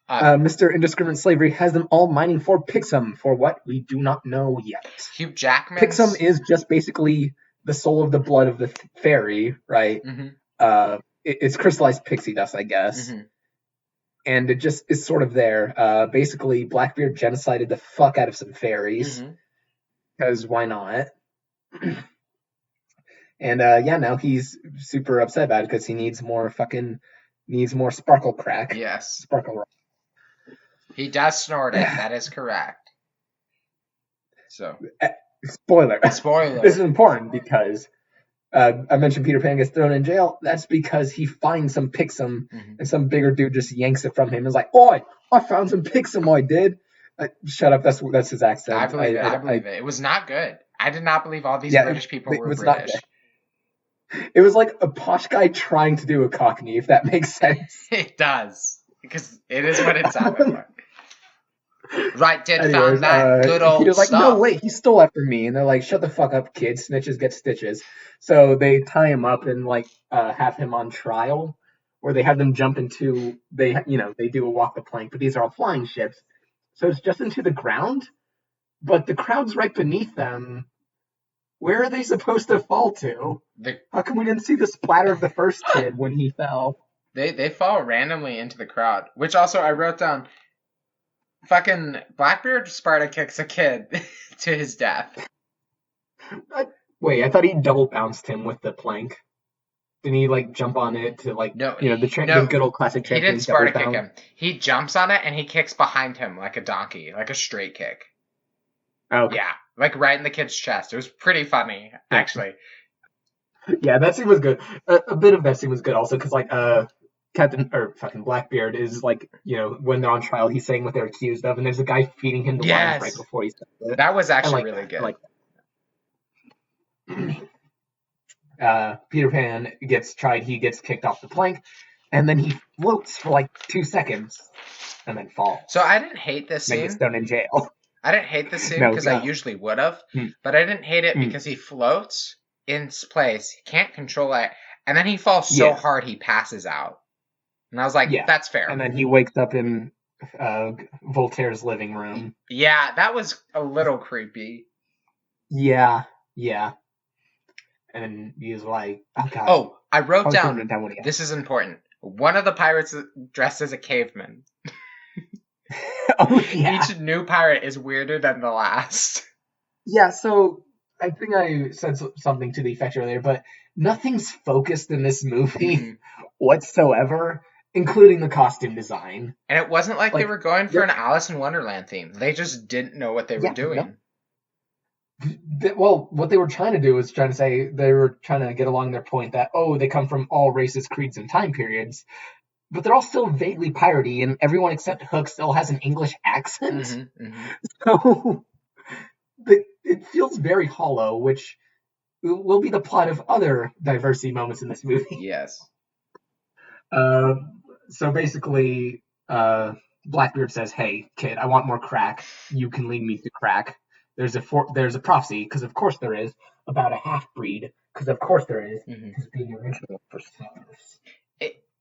Uh,
Mr. Indiscriminate Slavery has them all mining for Pixum for what we do not know yet.
Hugh Jackman.
Pixum is just basically the soul of the blood of the fairy, right?
Mm-hmm.
It's crystallized pixie dust, I guess.
Mm-hmm.
And it just is sort of there. Basically, Blackbeard genocided the fuck out of some fairies.
Mm-hmm.
Because why not? And now he's super upset about it because he needs more sparkle crack.
Yes.
Sparkle rock.
He does snort it. That is correct. So,
Spoiler.
spoiler.
This is important because I mentioned Peter Pan gets thrown in jail. That's because he finds some Pixum
Mhm.
and some bigger dude just yanks it from him and is like, "Oi, I found some Pixum, I did." Shut up. That's his accent.
I believe it. I believe it. It was not good. I did not believe all these British people
it
were
was not
British.
It was like a posh guy trying to do a Cockney, if that makes sense.
It does. Because it is what it sounded like. Right, did
Anyways,
found that good old
Peter's like,
stuff.
"No, wait, he stole after me." And they're like, "Shut the fuck up, kid. Snitches get stitches." So they tie him up and have him on trial, or they have them jump into they do a walk the plank, but these are all flying ships, so it's just into the ground, but the crowd's right beneath them. Where are they supposed to fall to? How come we didn't see the splatter of the first kid when he fell?
They fall randomly into the crowd. Which also I wrote down. Fucking Blackbeard Sparta kicks a kid to his death.
Wait, I thought he double bounced him with the plank. Didn't he jump on it to
No,
the good old classic
he didn't
Japanese
Sparta
double
kick
bounce?
him. He jumps on it and he kicks behind him like a donkey, like a straight kick.
Oh, okay.
Yeah, like right in the kid's chest. It was pretty funny, actually.
Yeah, that scene was good. A bit of that scene was good also because Captain or fucking Blackbeard is like, when they're on trial, he's saying what they're accused of, and there's a guy feeding him the lines right
Yes,
before he says it.
that was
I
actually
like
really
that. I
good.
like that. Peter Pan gets tried. He gets kicked off the plank, and then he floats for like 2 seconds, and then falls.
So I didn't hate this
Then gets
scene.
thrown in jail.
I didn't hate this scene
No,
because I usually would have,
mm,
but I didn't hate it
mm,
because he floats in place, he can't control it, and then he falls so
yeah,
hard he passes out. And I was like,
yeah.
that's
And
fair.
then he wakes up in Voltaire's living room.
Yeah, that was a little creepy.
Yeah, yeah. And he's like, "Oh God,
Oh, I wrote
probably shouldn't
down,
have done what he
this is important. One of the pirates is dressed as a caveman.
had." Oh yeah,
Each new pirate is weirder than the last.
yeah. So I think I said something to the effect earlier, but nothing's focused in this movie
Mm.
whatsoever, including the costume design.
And it wasn't like they
Like,
were going for
they're
an Alice in Wonderland theme. They just didn't know what they were
yeah, no.
doing.
Well, what they were trying to do was trying to say they were trying to get along their point that they come from all races, creeds, and time periods, but they're all still vaguely piratey, and everyone except Hook still has an English accent. So it feels very hollow, which will be the plot of other diversity moments in this movie.
Yes.
Uh, so basically, Blackbeard says, "Hey, kid, I want more crack. You can lead me to crack." There's a prophecy, because of course there is, about a half breed, because of course there is,
Mhm.
who's being original for stars.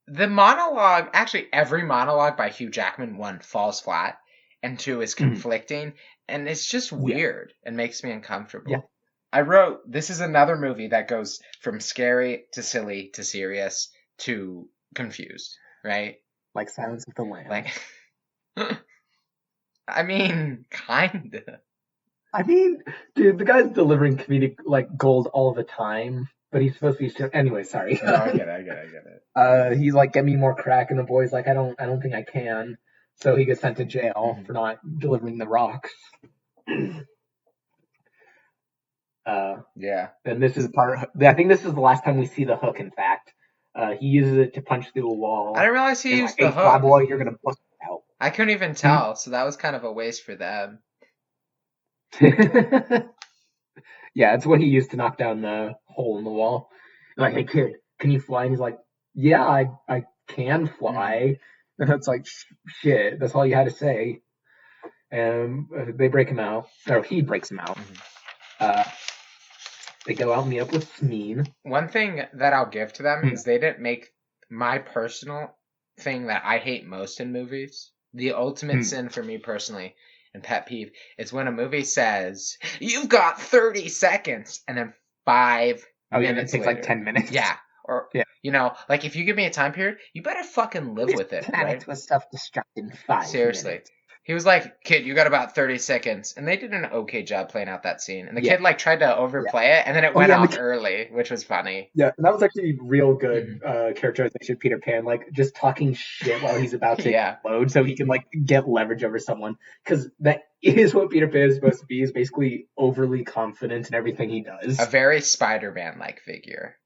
The monologue, actually, every monologue by Hugh Jackman, one, falls flat, and two, is
Mhm.
conflicting, and it's just
Yeah,
weird and makes me
yeah.
uncomfortable. I wrote, this is another movie that goes from scary to silly to serious to confused, right?
Like Silence of the Lambs.
Like, I mean, kinda.
I mean, dude, the guy's delivering comedic like gold all the time, but he's supposed to be. Anyway, sorry.
No, I get it.
He's like, "Get me more crack," and the boy's like, I don't think I can." So he gets sent to jail
Mhm.
for not delivering the rocks.
Yeah.
And this is I think this is the last time we see the Hook. In fact, he uses it to punch through a
I
wall,
didn't realize he
and like,
used the
"Hey, fly
hook.
boy, you're gonna bust out."
I couldn't even
Hmm?
tell, so that was kind of a waste for them.
Yeah, it's what he used to knock down the hole in the wall. Like, "Hey kid, can you fly?" And he's like, "Yeah, I can fly." And it's like, shit, that's all you had to say. And they break him out, or he breaks him out.
Mhm.
Uh, they go out and meet up with Smeen.
One thing that I'll give to them
Hmm.
is they didn't make my personal thing that I hate most in movies. The ultimate
Hmm.
sin for me personally and pet peeve is when a movie says, "You've got 30 seconds," and then five
Oh yeah, and it
minutes
takes like
later.
10 minutes.
Yeah. Or,
Yeah.
like if you give me a time period, you better fucking live with it, right?
was self-destruct in 5 minutes.
Seriously. He was like, "Kid, you got about 30 seconds." And they did an okay job playing out that scene. And the
Yeah,
kid tried to
yeah.
overplay it, and then it
Oh
went
yeah,
off early, which was funny.
yeah, that was actually real good
Mhm.
characterization of Peter Pan, like just talking shit while he's about to
Yeah.
explode, so he can like get leverage over someone. Because that is what Peter Pan is supposed to be. Is basically overly confident in everything he does.
A very Spider-Man like figure.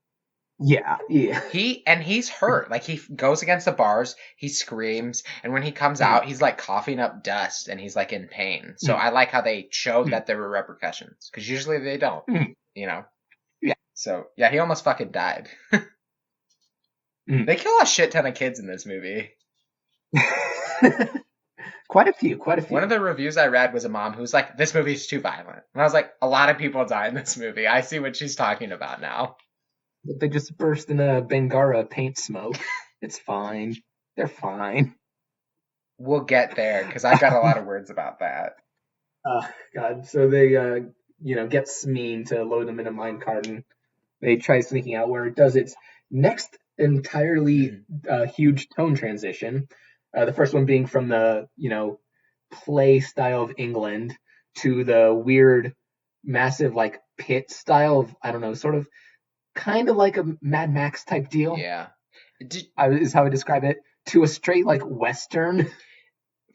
Yeah, yeah.
He's hurt. Like he goes against the bars, he screams, and when he comes
Mm,
out, he's like coughing up dust and he's like in pain. So
mm,
I like how they showed
mm,
that there were repercussions because usually they don't,
mm,
you know.
yeah.
So yeah, he almost fucking died.
Mm.
They kill a shit ton of kids in this movie.
Quite a few, quite a
One of
few.
the reviews I read was a mom who's like, "This movie's too violent," and I was like, "A lot of people die in this movie. I see what she's talking about now."
But they just burst in a Bengara paint smoke. It's fine. They're fine.
We'll get there because I got a lot of words about that.
Oh God. So they get Smeen to load them in a minecart, and they try sneaking out, where it does its next entirely
Mhm.
huge tone transition. The first one being from the play style of England to the weird, massive like pit style of, I don't know, sort of kind of like a Mad Max type deal.
Yeah. Did,
Is how I describe it, to a straight like Western.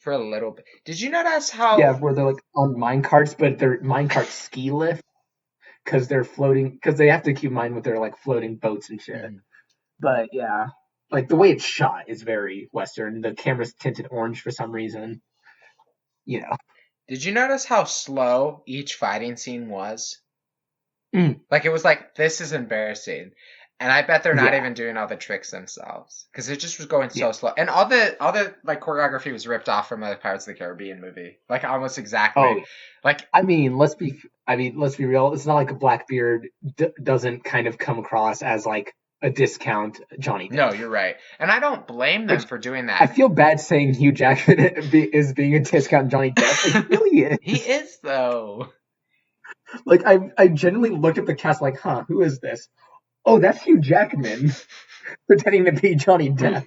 for a little bit. Did you notice
Yeah,
how?
where they're like on minecarts, but they're minecart ski lift, because they're floating, because they have to keep in mind with their like floating boats and shit.
Mhm.
But yeah. Like the way it's shot is very Western. The camera's tinted orange for some reason. You know.
Did you notice how slow each fighting scene was?
Mm,
Like it was like this is embarrassing, and I bet they're not
yeah.
even doing all the tricks themselves because it just was going
Yeah.
so slow. And all the like choreography was ripped off from a Pirates of the Caribbean movie, like almost
Oh,
exactly. Like
I mean, let's be real. It's not like Blackbeard doesn't kind of come across as like a discount Johnny
no,
Depp.
you're right, and I don't blame them
Like,
for doing
I
that.
feel bad saying Hugh Jackman is being a discount Johnny Depp, but he really
He
is.
is though.
Like, I genuinely looked at the cast like, huh, who is this? Oh, that's Hugh Jackman pretending to be Johnny Depp.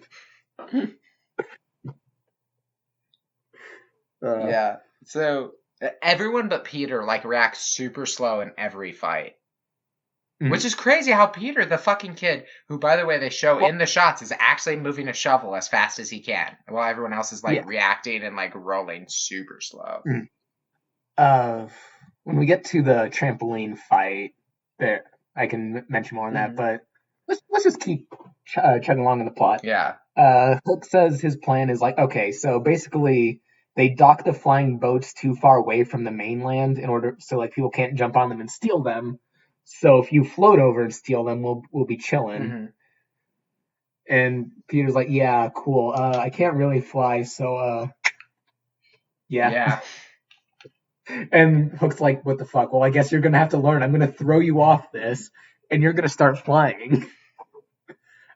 Uh,
Yeah. So everyone but Peter like reacts super slow in every fight. Which
mm.
is crazy how Peter, the fucking kid, who by the way they show
Well,
in the shots is actually moving a shovel as fast as he can, while everyone else is like
yeah.
reacting and like rolling super slow.
Mm. Uh, when we get to the trampoline fight, there I can mention more on that,
Hmm.
but let's just keep chugging along in the plot.
Yeah.
Hook says his plan is like, okay, so basically they dock the flying boats too far away from the mainland in order so like people can't jump on them and steal them. So if you float over and steal them, we'll be chilling.
Hmm.
And Peter's like, yeah, cool. I can't really fly, so yeah.
Yeah.
And Hook's like, what the fuck? Well, I guess you're gonna have to learn. I'm gonna throw you off this, and you're gonna start flying.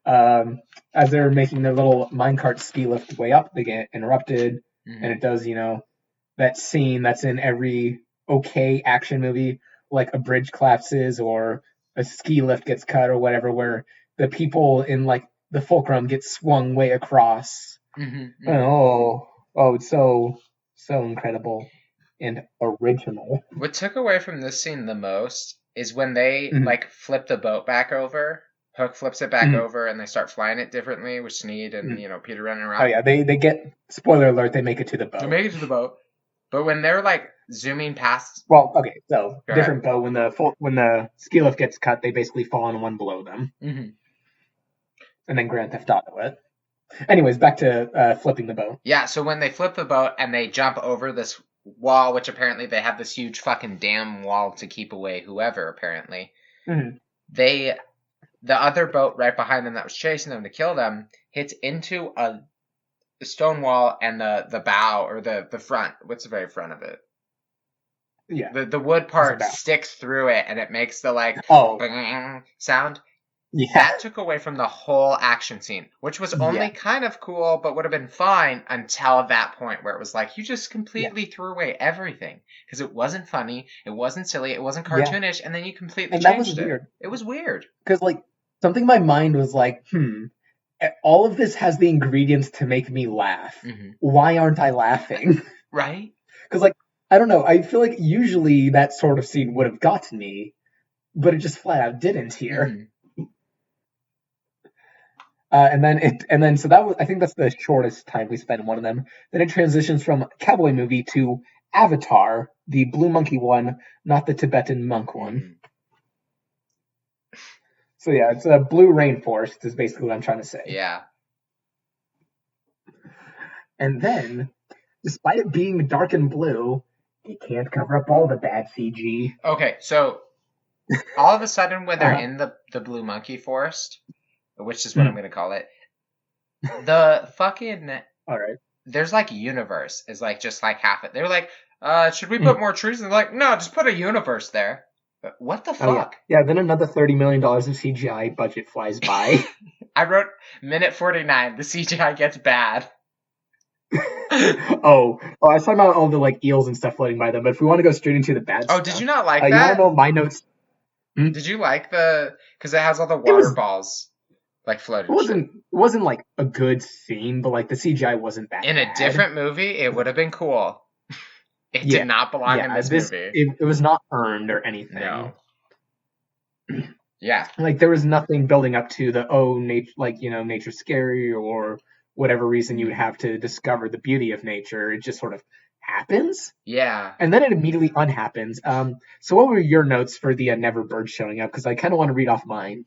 As they're making their little minecart ski lift way up, they get interrupted, and
Hmm.
it does, that scene that's in every okay action movie, like a bridge collapses or a ski lift gets cut or whatever, where the people in like the fulcrum get swung way across.
Hmm. Hmm.
Oh, it's so incredible and original.
What took away from this scene the most is when they
Mhm,
like flip the boat back over. Hook flips it back
mhm,
over and they start flying it differently with Sneed and,
mhm.
Peter running
Oh
around.
yeah, they get spoiler alert. They make it to the
They
boat.
make it to the boat. But when they're like zooming past.
Well, okay, so
Go ahead.
different boat. When the ski lift gets cut, they basically fall on one below them,
Hmm.
and then Grand Theft Auto it. Anyways, back to flipping the boat.
Yeah, so when they flip the boat and they jump over this wall, which apparently they have this huge fucking dam wall to keep away whoever, apparently,
Mhm.
they the other boat right behind them that was chasing them to kill them hits into a stone wall and the bow or the front. What's the very front of it?
Yeah,
The wood
what's
part
about?
sticks through it and it makes the like
Oh,
sound.
yeah,
That took away from the whole action scene, which was
yeah,
only kind of cool, but would have been fine until that point where it was like, you just
yeah,
completely threw away everything. Because it wasn't funny, it wasn't silly, it wasn't
yeah.
cartoonish, and then you completely
And that was
changed it.
weird
It was weird.
because like something in my mind was like, all of this has the ingredients to make me laugh.
Hmm.
Why aren't I laughing?
Right?
Because like I don't know. I feel like usually that sort of scene would have gotten me, but it just flat out didn't here.
Hmm.
And then so that was I think that's the shortest time we spent in one of them. Then it transitions from cowboy movie to Avatar, the blue monkey one, not the Tibetan monk one.
Hmm.
So yeah, it's a blue rainforest is basically what I'm trying to say.
Yeah.
And then, despite it being dark and blue, it can't cover up all the bad CG.
Okay, so all of a sudden when they're
Uh-huh.
in the blue monkey forest, which is what I'm
Mm.
going to call it, the fucking
All right.
there's like universe is like just like half it. They were like, should we
Mm.
put more trees? And they're like, no, just put a universe there. What the
Oh yeah,
fuck?
yeah. Then another $30 million of CGI budget flies by.
I wrote minute 49. The CGI gets bad.
Oh, I was talking about all the like eels and stuff floating by them. But if we want to go straight into the bad
Oh, did
stuff,
you not like
you want to
that?
know my notes? Hmm?
Did you like because it has all the
It
water
was
balls like
it
floating shit.
wasn't like a good scene, but like the CGI wasn't that
In a
bad.
different movie, it would have been cool. It did
Yeah,
not belong in
yeah.
this movie.
It was not earned or anything.
No. Yeah.
Like there was nothing building up to the nature, like nature's scary or whatever reason you would
Hmm.
have to discover the beauty of nature. It just sort of happens,
Yeah.
and then it immediately unhappens. So what were your notes for the never bird showing up? Because I kind of want to read off mine.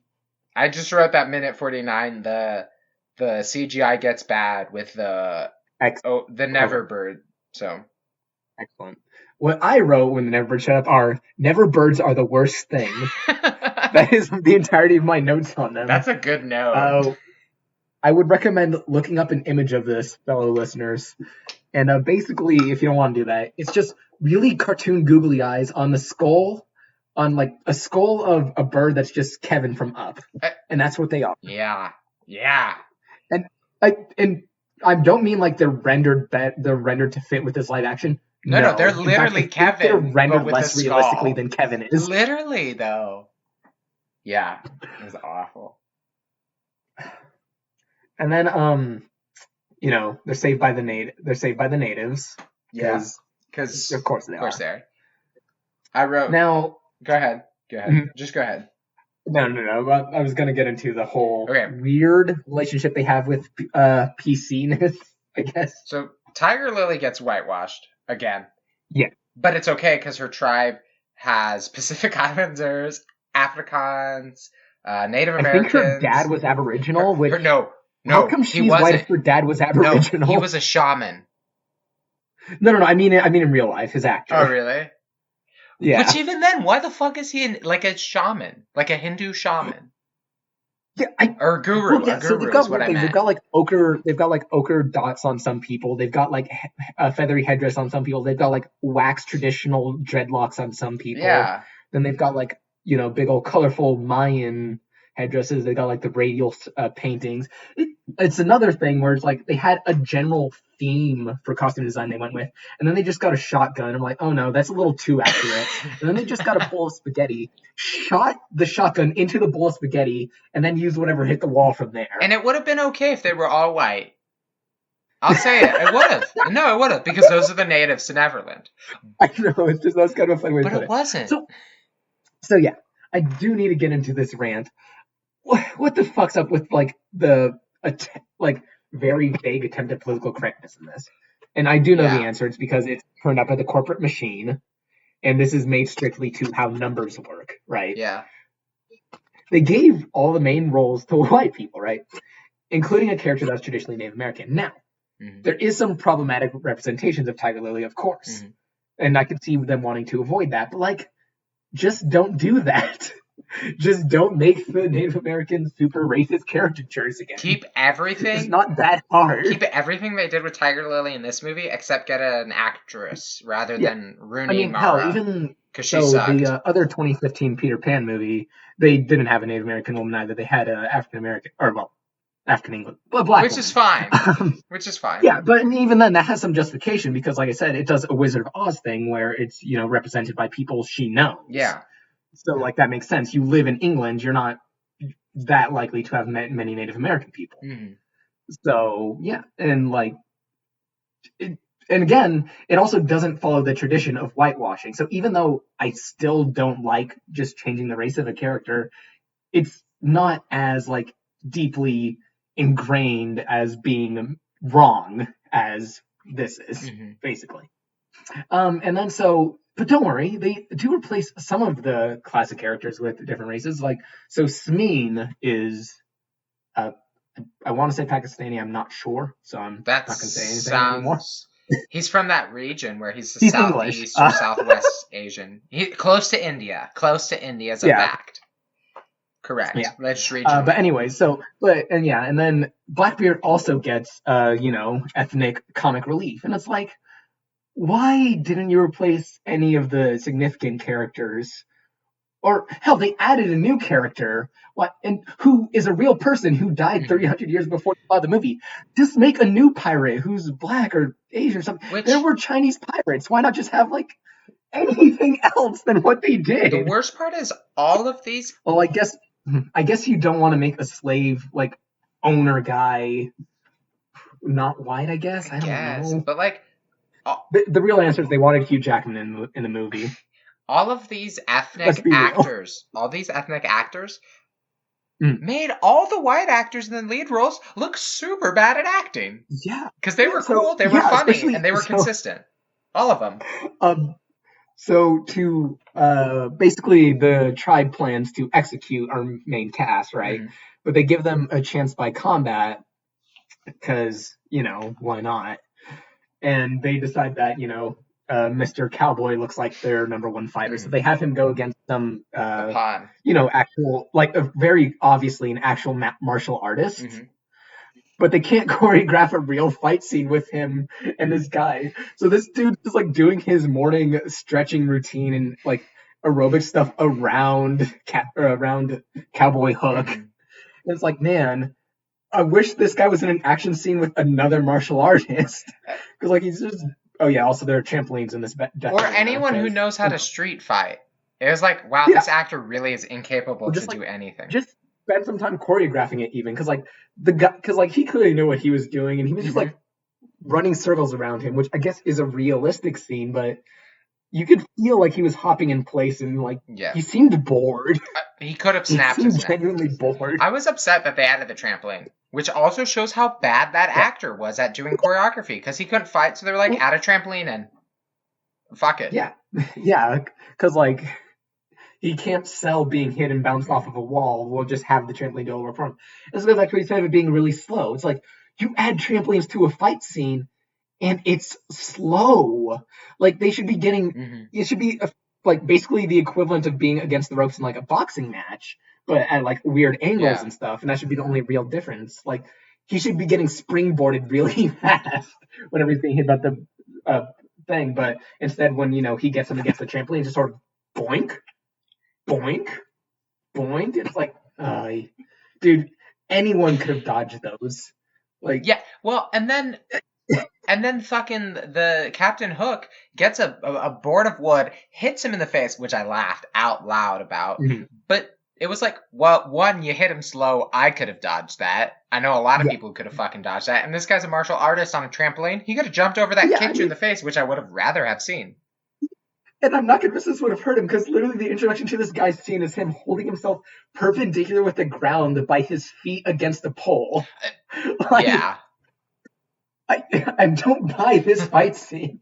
I just wrote that minute 49. the CGI gets bad with the
Perfect.
Neverbird. So
Excellent. What I wrote when the Neverbirds showed up are never birds are the worst thing. That is the entirety of my notes on them.
that's a good note.
I would recommend looking up an image of this, fellow listeners. And basically, if you don't want to do that, it's just really cartoon googly eyes on the skull, on like a skull of a bird that's just Kevin from Up, and that's what they are.
Yeah.
And I don't mean like they're rendered to fit with this live action.
No, they're
In fact,
literally
I think they're
Kevin, but
rendered
with a
less realistically
skull.
than Kevin is.
Literally, though. Yeah, it was awful.
And then, they're saved by the natives.
Yeah, because
of course they are.
Of course they are. I wrote.
Now,
go ahead. Just go ahead.
No. I was gonna get into the whole weird relationship they have with PC-ness, I guess.
So Tiger Lily gets whitewashed again.
Yeah,
but it's okay because her tribe has Pacific Islanders, Afrikaans, Native Americans.
I think her dad was Aboriginal.
No.
How come she's white if her dad was Aboriginal?
No, he was a shaman.
No. I mean in real life, his actor.
Oh, really?
Yeah.
Which even then, why the fuck is he like a shaman, like a Hindu shaman?
Yeah,
or guru.
Well, yeah, so they've got they've got like ochre dots on some people. They've got like a feathery headdress on some people. They've got like wax traditional dreadlocks on some people.
Yeah.
Then they've got like big old colorful Mayan headdresses. They got like the radial paintings. It's another thing where it's like they had a general theme for costume design they went with, and then they just got a shotgun. I'm like, oh no, that's a little too accurate. And then they just got a bowl of spaghetti, shot the shotgun into the bowl of spaghetti, and then used whatever hit the wall from there.
And it would have been okay if they were all white. I'll say it. It would have. No, it would have, because those are the natives to Neverland.
I know, it's just that's kind of a funny way to put it.
But it wasn't.
So yeah, I do need to get into this rant. What the fuck's up with like the very vague attempt at political correctness in this? And I do know the answer. It's because it's turned up by the corporate machine, and this is made strictly to how numbers work, right?
Yeah.
They gave all the main roles to white people, right? Including a character that's traditionally Native American. Now, there is some problematic representations of Tiger Lily, of course. And I could see them wanting to avoid that, but just don't do that. Just don't make the Native American super racist caricatures again.
Keep everything.
It's not that hard.
Keep everything they did with Tiger Lily in this movie, except get an actress rather than Rooney Mara.
Hell, even
she sucked.
The other 2015 Peter Pan movie, they didn't have a Native American woman either. They had an African American, African English, black
Which
woman.
Is fine. Which is fine.
Yeah, but even then, that has some justification because, like I said, it does a Wizard of Oz thing where it's represented by people she knows.
Yeah.
So, that makes sense. You live in England, you're not that likely to have met many Native American people. So, yeah. And, and again, it also doesn't follow the tradition of whitewashing. So, even though I still don't like just changing the race of a character, it's not as, deeply ingrained as being wrong as this is, basically. And then but don't worry, they do replace some of the classic characters with different races. So Smeen is, I want to say Pakistani, I'm not sure, so I'm not going to say anything anymore.
He's from that region where he's
Southeast
or Southwest Asian. Close to India. Close to India is a fact. Correct.
Yeah.
That's region.
But anyway, and then Blackbeard also gets, ethnic comic relief. And it's like, why didn't you replace any of the significant characters? Or, hell, they added a new character, and who is a real person who died 300 years before you saw the movie. Just make a new pirate who's black or Asian or something. There were Chinese pirates. Why not just have, anything else than what they did?
The worst part is all of these...
Well, I guess you don't want to make a slave, owner guy not white, I guess? I don't know.
But,
the real answer is they wanted Hugh Jackman in the movie.
All of these ethnic actors, made all the white actors in the lead roles look super bad at acting.
Yeah.
Because they were cool, they were funny, and they were consistent. All of them.
So to basically the tribe plans to execute our main cast, right? But they give them a chance by combat because, why not? And they decide that, Mr. Cowboy looks like their number one fighter. So
Mhm.
they have him go against some,
A pawn.
actual, like, a very obviously an actual martial artist.
Hmm.
But they can't choreograph a real fight scene with him and this guy. So this dude is like doing his morning stretching routine and like aerobic stuff around Cowboy Hook.
Hmm.
And it's like, man, I wish this guy was in an action scene with another martial artist because like he's just. Oh yeah, also there are trampolines in this death
Or
arena
anyone who
because
knows how to street fight. It was like, wow,
yeah,
this actor really is incapable
or
to
just like
do anything.
just spend some time choreographing it even because like the guy because like he clearly knew what he was doing and he was just
Hmm.
like running circles around him, which I guess is a realistic scene, but you could feel like he was hopping in place and like
Yeah.
he seemed bored.
He could have
He
snapped his
seemed
neck.
genuinely bored.
I was upset that they added the trampoline, which also shows how bad that
Yeah.
actor was at doing choreography because he couldn't fight. So they're like,
Well,
add a trampoline and fuck it.
yeah. Yeah. Because like he can't sell being hit and bounced off
Mhm.
of a wall. We'll just have the trampoline do over from him. It's goes back to what he said of it being really slow. It's like you add trampolines to a fight scene and it's slow. Like they should be getting
Mhm.
it should be like basically the equivalent of being against the ropes in like a boxing match, but at like weird angles
Yeah.
and stuff, and that should be the only real difference. Like he should be getting springboarded really fast whenever he's being hit about the uh, thing, but instead when he gets him against the trampoline, just sort of boink, boink, boink. It's like, dude, anyone could have dodged those. Like,
Yeah. Well, and then fucking the Captain Hook gets a board of wood, hits him in the face, which I laughed out loud about.
mhm.
But it was like, well, one, you hit him slow. I could have dodged that. I know a lot of
Yeah,
people could have fucking dodged that. And this guy's a martial artist on a trampoline. He could have jumped over that,
yeah. I
kicked you in
mean,
the face, which I would have rather have seen.
and I'm not convinced this would have hurt him because literally the introduction to this guy's scene is him holding himself perpendicular with the ground by his feet against a pole. Like,
Yeah.
I don't buy this fight scene.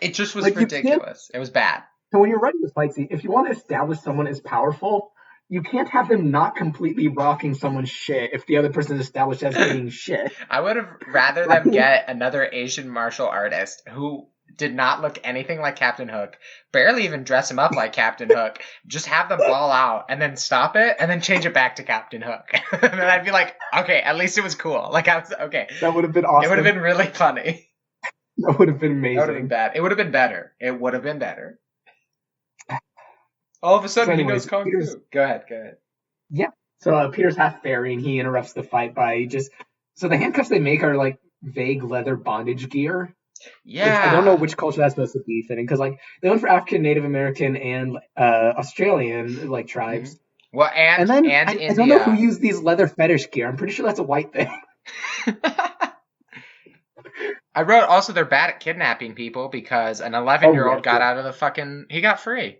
It just was
Like, you can't.
ridiculous. It was bad.
So when you're writing this fight scene, if you want to establish someone as powerful, you can't have them not completely rocking someone's shit if the other person is established as being shit.
I would have rather them
Right?
get another Asian martial artist who did not look anything like Captain Hook, barely even dress him up like Captain Hook, just have them ball out and then stop it and then change it back to Captain Hook. And then I'd be like, okay, at least it was cool. Like I was okay.
That would have been
It would have
awesome.
been really funny.
That would have been
That would have been
amazing.
bad. It would have been better. It would have been better. All of a
So,
sudden he knows
anyways,
Kung
Peter's
Fu. Go ahead, go ahead.
yeah. So Peter's half fairy, and he interrupts the fight by just. So the handcuffs they make are like vague leather bondage gear, which I don't know
Yeah.
which culture that's supposed to be fitting because like they went for African, Native American, and Australian like
Hmm.
tribes,
Well,
and
and
then
and
I don't know who
India.
used these leather fetish gear. I'm pretty sure that's a white thing.
I wrote also they're bad at kidnapping people because an 11
Oh
year
yes,
old got
yes.
out of the fucking. He got free.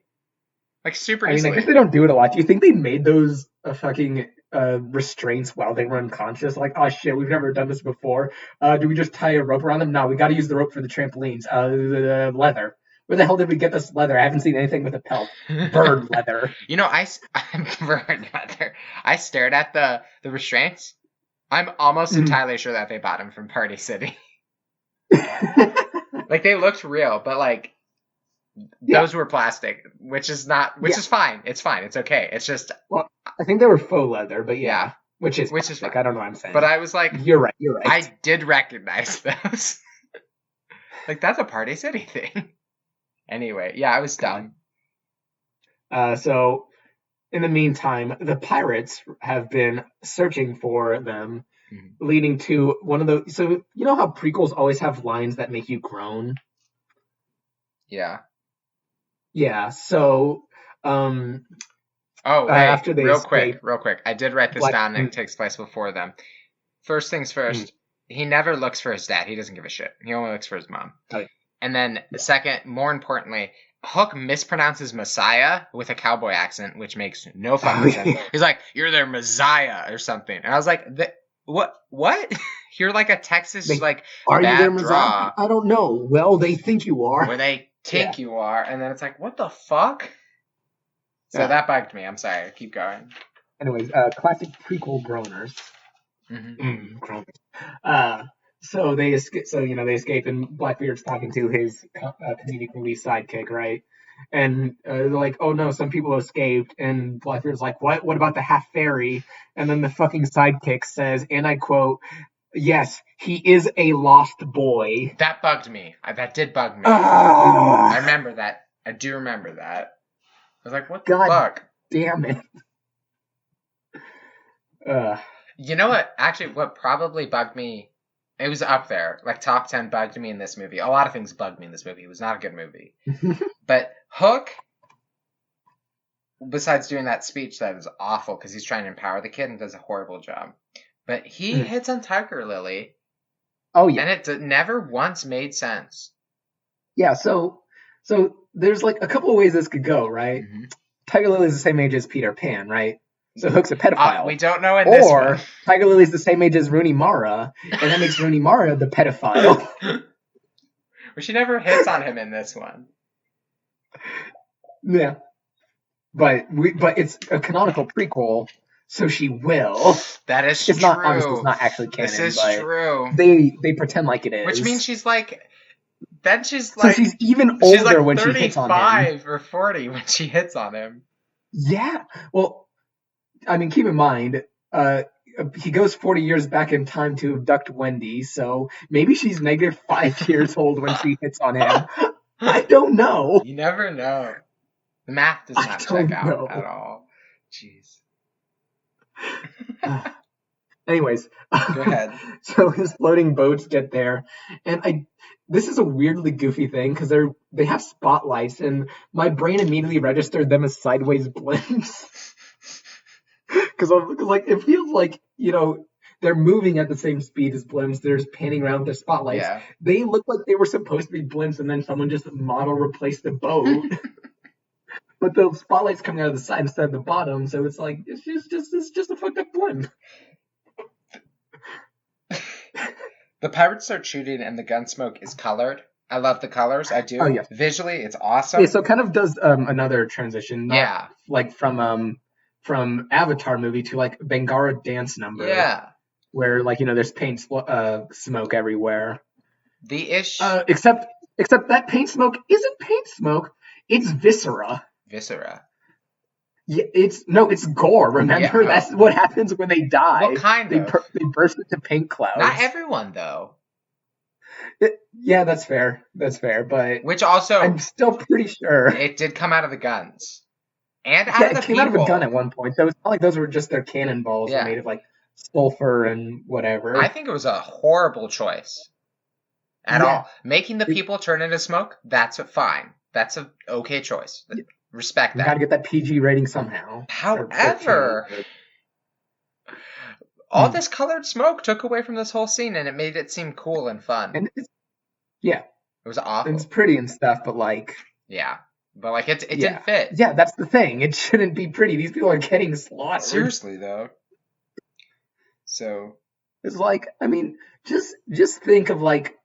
Like super
I mean, I guess
easily.
they don't do it a lot. Do you think they made those fucking restraints while they were unconscious? Like, oh shit, we've never done this before. Do we just tie a rope around them? No, we got to use the rope for the trampolines. The leather. Where the hell did we get this leather? I haven't seen anything with a pelt. Bird leather.
You know, I'm burned leather. I stared at the restraints. I'm almost
Mhm.
entirely sure that they bought them from Party City. Like they looked real, but like
Yeah,
those were plastic, which is not, which
yeah.
is fine. It's fine. It's okay. It's just
Well, I think they were faux leather, but
yeah,
yeah, which is
which is
plastic.
fine.
I don't know what I'm
But
saying.
I was like,
You're right. You're right.
I did recognize those. Like that's a Party City thing. Anyway, yeah, I was
God.
dumb.
So in the meantime, the pirates have been searching for them,
Mhm.
leading to one of the. So you know how prequels always have lines that make you groan?
Yeah.
Yeah. So um,
Oh, hey,
after they escape,
real quick. I did write this
Black.
down and it takes place before them. First things
Mm,
first, he never looks for his dad. He doesn't give a shit. He only looks for his mom.
oh,
And then,
yeah.
second, more importantly, Hook mispronounces Messiah with a cowboy accent, which makes no
Oh,
fucking sense.
yeah.
He's like, "You're their Messiah" or something, and I was like, "What? What? You're like a Texas
They
like
are you their
bad
Messiah?
draw
I don't know. Well, they think you are.
where they
Yeah.
think you are, and then it's like, what the fuck?" So
Yeah.
that bugged me. I'm sorry. Keep going.
Anyways, classic prequel groaners. Gross. Uh, so they escape. So they escape, and Blackbeard's talking to his comedic relief sidekick, right? And they're like, "Oh no, some people escaped." And Blackbeard's like, "What? What about the half fairy?" And then the fucking sidekick says, and I quote, "Yes, he is a lost boy."
That bugged me. That did bug me. I
Ah,
remember that. I do remember that. I was like, what the
God
fuck?
damn it. Uh,
You know what? Actually, what probably bugged me, it was up there. Like, top 10 bugged me in this movie. A lot of things bugged me in this movie. It was not a good movie. But Hook, besides doing that speech that is awful because he's trying to empower the kid and does a horrible job, but he hits on Tiger Lily,
oh yeah,
and it never once made sense.
yeah. So there's like a couple of ways this could go, right?
Mm-hmm.
Tiger Lily's the same age as Peter Pan, right? So Hook's a pedophile.
We don't know in this one.
Or Tiger Lily's the same age as Rooney Mara, and that makes Rooney Mara the pedophile.
But she never hits on him in this one.
Yeah. But it's a canonical prequel, so she will.
That is
It's
true.
not honestly, it's not actually canon.
This is
but
true.
They pretend like it is.
Which means she's like, then she's
so
like,
she's even older
she's like
when she hits on him.
35 or 40 when she hits on him.
Yeah. Well, I mean, keep in mind, he goes 40 years back in time to abduct Wendy, so maybe she's negative 5 years old when she hits on him. I don't know.
You never know. The math does not check out at all. Jeez.
Anyways,
go ahead.
So his floating boats get there, and this is a weirdly goofy thing because they have spotlights, and my brain immediately registered them as sideways blimps. Because like it feels like they're moving at the same speed as blimps. They're just panning around with their spotlights.
Yeah.
They look like they were supposed to be blimps, and then someone just model replaced the boat. But the spotlight's coming out of the side instead of the bottom, so it's like it's just a fucked up blimp.
The pirates start shooting, and the gun smoke is colored. I love the colors. I do.
Oh yeah.
Visually, it's awesome.
Yeah, so it kind of does another transition.
Yeah.
Like from Avatar movie to like Bangara dance number.
Yeah.
Where like there's paint smoke everywhere.
The issue.
Except that paint smoke isn't paint smoke. It's viscera.
Viscera.
Yeah, it's gore. Remember, that's what happens when they die.
What kind of?
They burst into paint clouds.
Not everyone though.
Yeah, that's fair. That's fair, but
which also
I'm still pretty sure
it did come out of the guns and out of the
it came out of a gun at one point. So it's not like those were just their cannonballs made of like sulfur and whatever.
I think it was a horrible choice. At all, making the people turn into smoke. That's fine. That's a okay choice. Respect that.
You gotta get that PG rating somehow.
However, all this colored smoke took away from this whole scene, and it made it seem cool and fun.
And
it was awful.
It's pretty and stuff, but like,
but like it didn't fit.
Yeah, that's the thing. It shouldn't be pretty. These people are getting slaughtered.
Seriously, though. So
it's like, I mean, just think of like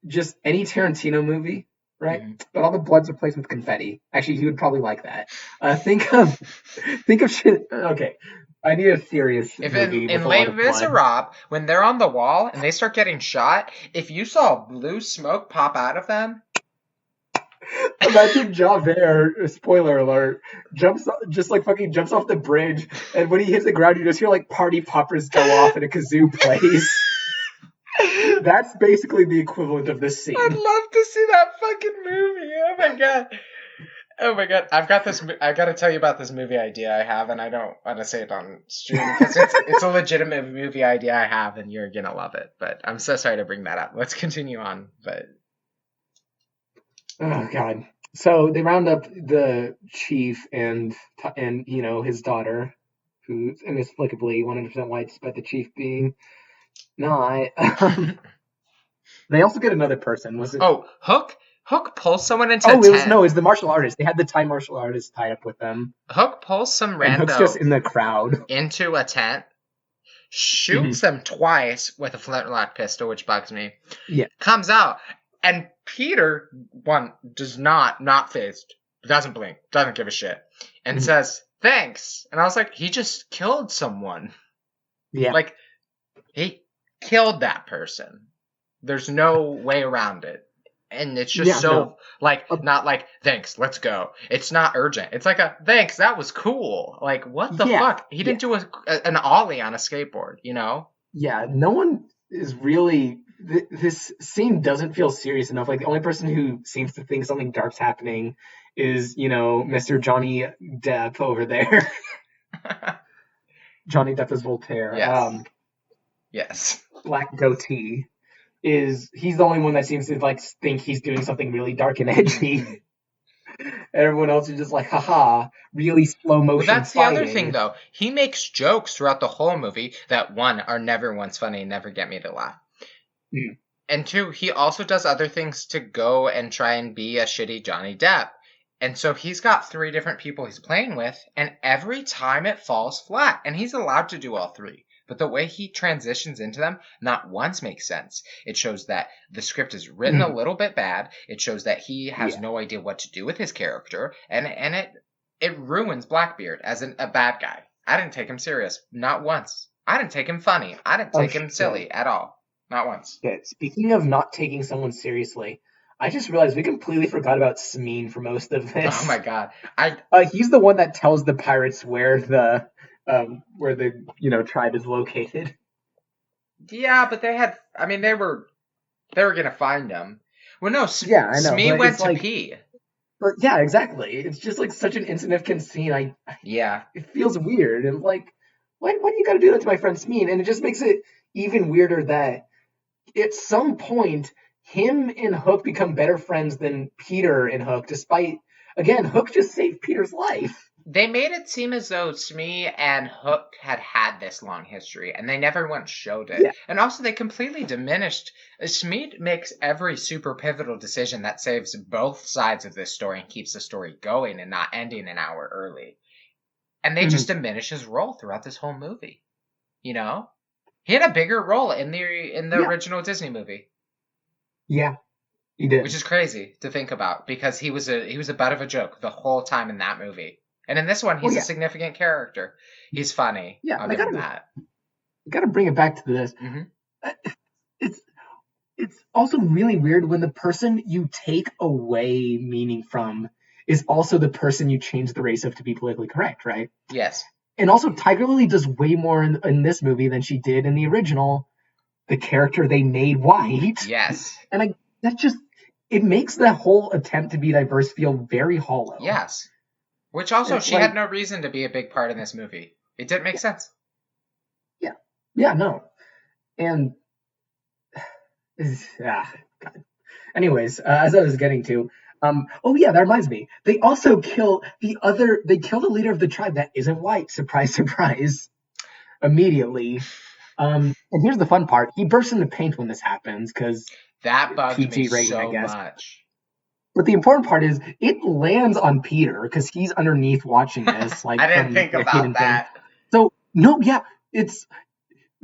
just any Tarantino movie. Right, but all the blood's replaced with confetti. Actually, he would probably like that. Think of shit. Okay, I need a serious movie.
In Les Miserables, when they're on the wall and they start getting shot, if you saw blue smoke pop out of them,
imagine Javert. Spoiler alert! Jumps off the bridge, and when he hits the ground, you just hear like party poppers go off and a kazoo plays. That's basically the equivalent of this scene.
I'd love to see that fucking movie. Oh my god! I've got to tell you about this movie idea I have, and I don't want to say it on stream because it's a legitimate movie idea I have, and you're gonna love it. But I'm so sorry to bring that up. Let's continue on. But
oh god! So they round up the chief and his daughter, who's inexplicably 100% white, despite the chief being not. They also get another person. Was it?
Oh, Hook pulls someone into a tent.
It was the martial artist. They had the Thai martial artist tied up with them.
Hook pulls some rando.
And Hook's just in the crowd.
Into a tent. Shoots them twice with a flintlock pistol, which bugs me.
Yeah.
Comes out. And Peter, does not phased. Doesn't blink. Doesn't give a shit. And says, thanks. And I was like, he just killed someone.
Yeah.
Like, He killed that person. There's no way around it. And it's just
Yeah, no.
so, like, not like, thanks, let's go. It's not urgent. It's like a, thanks, that was cool. Like, what the
Yeah,
fuck? He
yeah,
didn't do an ollie on a skateboard, you know?
yeah. No one is really. This scene doesn't feel serious enough. Like the only person who seems to think something dark's happening is, Mr. Johnny Depp over there. Johnny Depp is Voltaire.
Yes. Yes.
Black goatee he's the only one that seems to like think he's doing something really dark and edgy. Everyone else is just like, haha, really slow
Well,
motion
that's the other
fighting.
thing, though. He makes jokes throughout the whole movie that, one, are never once funny and never get me to laugh.
Mm.
And two, he also does other things to go and try and be a shitty Johnny Depp. And so he's got 3 different people he's playing with, and every time it falls flat. And he's allowed to do all 3. But the way he transitions into them not once makes sense. It shows that the script is written a little bit bad. It shows that he has no idea what to do with his character. And it ruins Blackbeard as a bad guy. I didn't take him serious. Not once. I didn't take him funny. I didn't take him silly at all. Not once.
Okay, speaking of not taking someone seriously, I just realized we completely forgot about Smeen for most of this.
Oh my god.
He's the one that tells the pirates where the tribe is located.
Yeah, but they were gonna find him. Well, no,
Yeah, I know.
Smee
but
went
it's
to
like,
pee.
but yeah, exactly. It's just like such an insignificant scene.
Yeah.
It feels weird and like, why do you got to do that to my friend Smeen? And it just makes it even weirder that at some point him and Hook become better friends than Peter and Hook, despite again Hook just saved Peter's life.
They made it seem as though Smee and Hook had this long history, and they never once showed it.
Yeah.
And also, they completely diminished. Smee makes every super pivotal decision that saves both sides of this story and keeps the story going and not ending an hour early. And they just diminish his role throughout this whole movie. You know, he had a bigger role in the original Disney movie.
Yeah, he did.
Which is crazy to think about because he was a butt of a joke the whole time in that movie. And in this one, he's a significant character. He's funny.
Yeah,
I'll give him that.
Got to bring it back to this.
Mm-hmm.
It's also really weird when the person you take away meaning from is also the person you change the race of to be politically correct, right?
Yes.
And also, Tiger Lily does way more in this movie than she did in the original. The character they made white.
Yes.
And it makes that whole attempt to be diverse feel very hollow.
Yes. Which also, she had no reason to be a big part in this movie. It didn't make sense.
Yeah. Yeah, no. And, God. Anyways, as I was getting to, that reminds me. They also kill the leader of the tribe that isn't white. Surprise, surprise. Immediately. And here's the fun part. He bursts into paint when this happens, because
that bugged
PG
me
rating,
so
I guess.
much.
But the important part is it lands on Peter because he's underneath watching this. Like
I didn't think about that.
So no, yeah, it's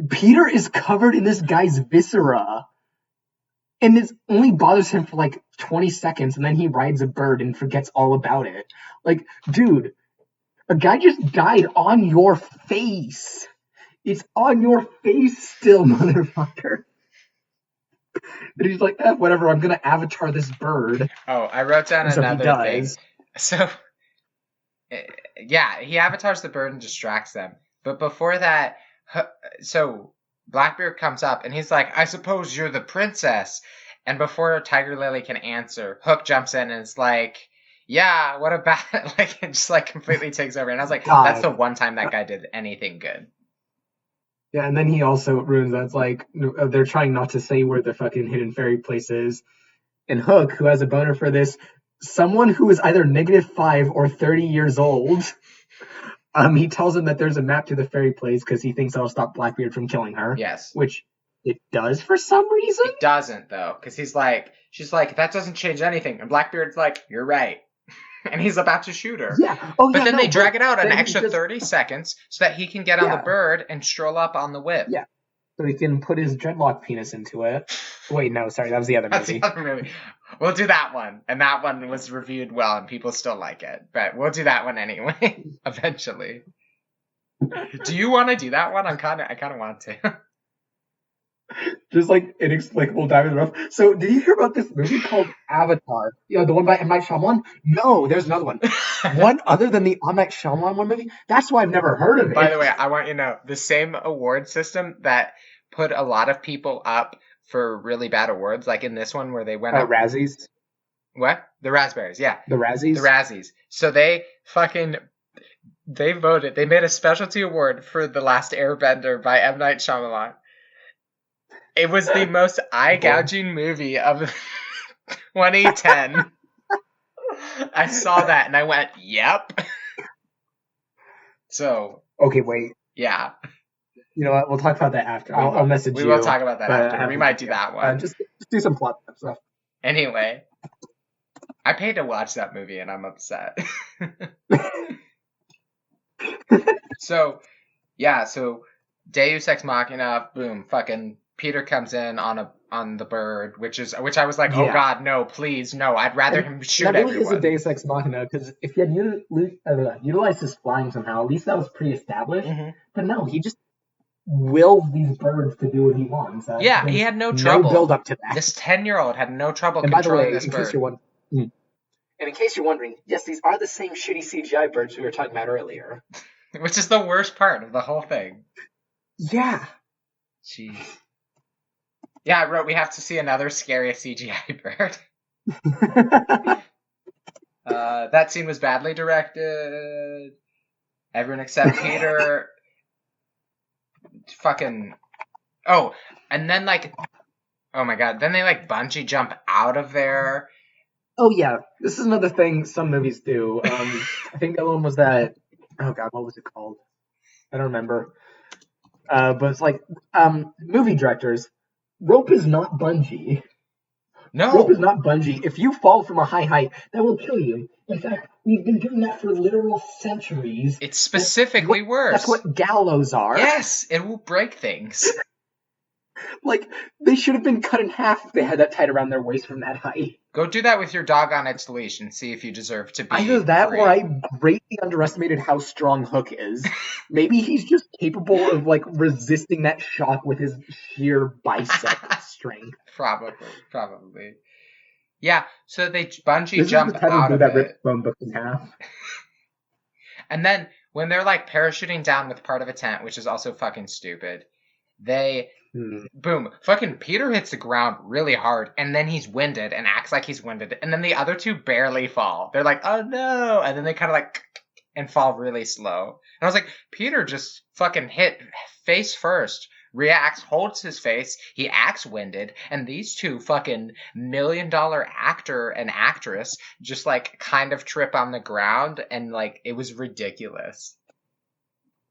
Peter is covered in this guy's viscera, and it only bothers him for like 20 seconds, and then he rides a bird and forgets all about it. Like, dude, a guy just died on your face. It's on your face still, motherfucker. And he's like, whatever, I'm going to avatar this bird.
Oh, I wrote down another thing. So, yeah, he avatars the bird and distracts them. But before that, so Blackbeard comes up and he's like, I suppose you're the princess. And before Tiger Lily can answer, Hook jumps in and is like, yeah, what about it? Like, it just like completely takes over. And I was like, that's the one time that guy did anything good.
Yeah, and then he also ruins that. It's like, they're trying not to say where the fucking hidden fairy place is. And Hook, who has a boner for this, someone who is either -5 or 30 years old, he tells him that there's a map to the fairy place because he thinks that'll stop Blackbeard from killing her.
Yes.
Which it does for some reason.
It doesn't, though, because she's like, that doesn't change anything. And Blackbeard's like, you're right. And he's about to shoot her.
Yeah.
But then they drag it out an extra 30 seconds so that he can get on the bird and stroll up on the whip.
Yeah. So he can put his dreadlock penis into it. Wait, no, sorry, that was the other movie.
That's the other movie. We'll do that one. And that one was reviewed well and people still like it. But we'll do that one anyway, eventually. Do you want to do that one? I kind of want to.
Just like inexplicable diamond rough. So, did you hear about this movie called Avatar? The one by M. Night Shyamalan? No, there's another one. One other than the M. Night Shyamalan one movie? That's why I've never heard of
By the
it.
way, I want you to know the same award system that put a lot of people up for really bad awards, like in this one where they went up.
Razzies?
What? The Raspberries, yeah.
The Razzies?
The Razzies. So they voted. They made a specialty award for The Last Airbender by M. Night Shyamalan. It was the most eye-gouging movie of 2010. I saw that and I went, yep. So.
Okay, wait.
Yeah.
You know what? We'll talk about that after. I'll message you.
We will talk about that after. We might do that one.
Just do some plot stuff.
Anyway. I paid to watch that movie and I'm upset. So Deus Ex Machina, boom, fucking Peter comes in on the bird, which I was like, oh god, no, please, no, I'd rather him shoot everyone.
That really is a Deus Ex Machina, because if he had utilized his flying somehow, at least that was pre-established. Mm-hmm. But no, he just wills these birds to do what he wants.
Yeah, he had no trouble.
No build up to that.
This 10-year-old had no trouble controlling this bird.
And in case you're wondering, yes, these are the same shitty CGI birds we were talking about earlier.
Which is the worst part of the whole thing.
Yeah.
Jeez. Yeah, I wrote we have to see another scary CGI bird. That scene was badly directed. Everyone except Peter. Fucking. Oh, and then oh my god, then they bungee jump out of there.
Oh yeah, this is another thing some movies do. I think the other one was that. Oh god, what was it called? I don't remember. But it's movie directors. Rope is not bungee.
No.
Rope is not bungee. If you fall from a high height, that will kill you. In fact, we've been doing that for literal centuries.
It's specifically worse.
That's what gallows are.
Yes, it will break things.
They should have been cut in half if they had that tied around their waist from that height.
Go do that with your dog on its leash and see if you deserve to be
either that
free.
Or I greatly underestimated how strong Hook is. Maybe he's just capable of resisting that shock with his sheer bicep strength.
Probably. Yeah, so they bungee jump out of
that
it.
Rip phone book in half.
And then when they're parachuting down with part of a tent, which is also fucking stupid, boom, fucking Peter hits the ground really hard, and then he's winded and acts like he's winded, and then the other two barely fall. They're like, oh no, and then they kind of and fall really slow. And I was like, Peter just fucking hit face first, reacts, holds his face, he acts winded, and these two fucking $1 million actor and actress just kind of trip on the ground, and it was ridiculous.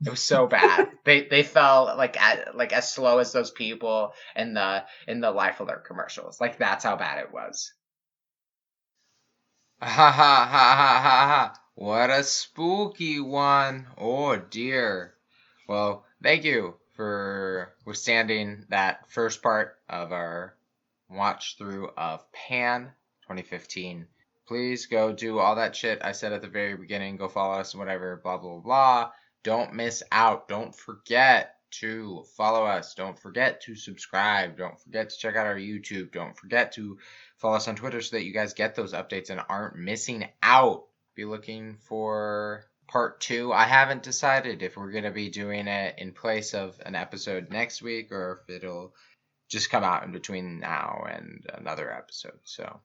It was so bad. They fell as slow as those people in the Life Alert commercials. That's how bad it was. Ha ha ha ha ha ha! What a spooky one! Oh dear. Well, thank you for withstanding that first part of our watch through of Pan 2015. Please go do all that shit I said at the very beginning. Go follow us, whatever. Blah blah blah. Don't miss out. Don't forget to follow us. Don't forget to subscribe. Don't forget to check out our YouTube. Don't forget to follow us on Twitter so that you guys get those updates and aren't missing out. Be looking for part 2. I haven't decided if we're going to be doing it in place of an episode next week or if it'll just come out in between now and another episode. So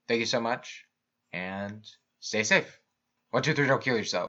thank you so much and stay safe. 1, 2, 3, don't kill yourself.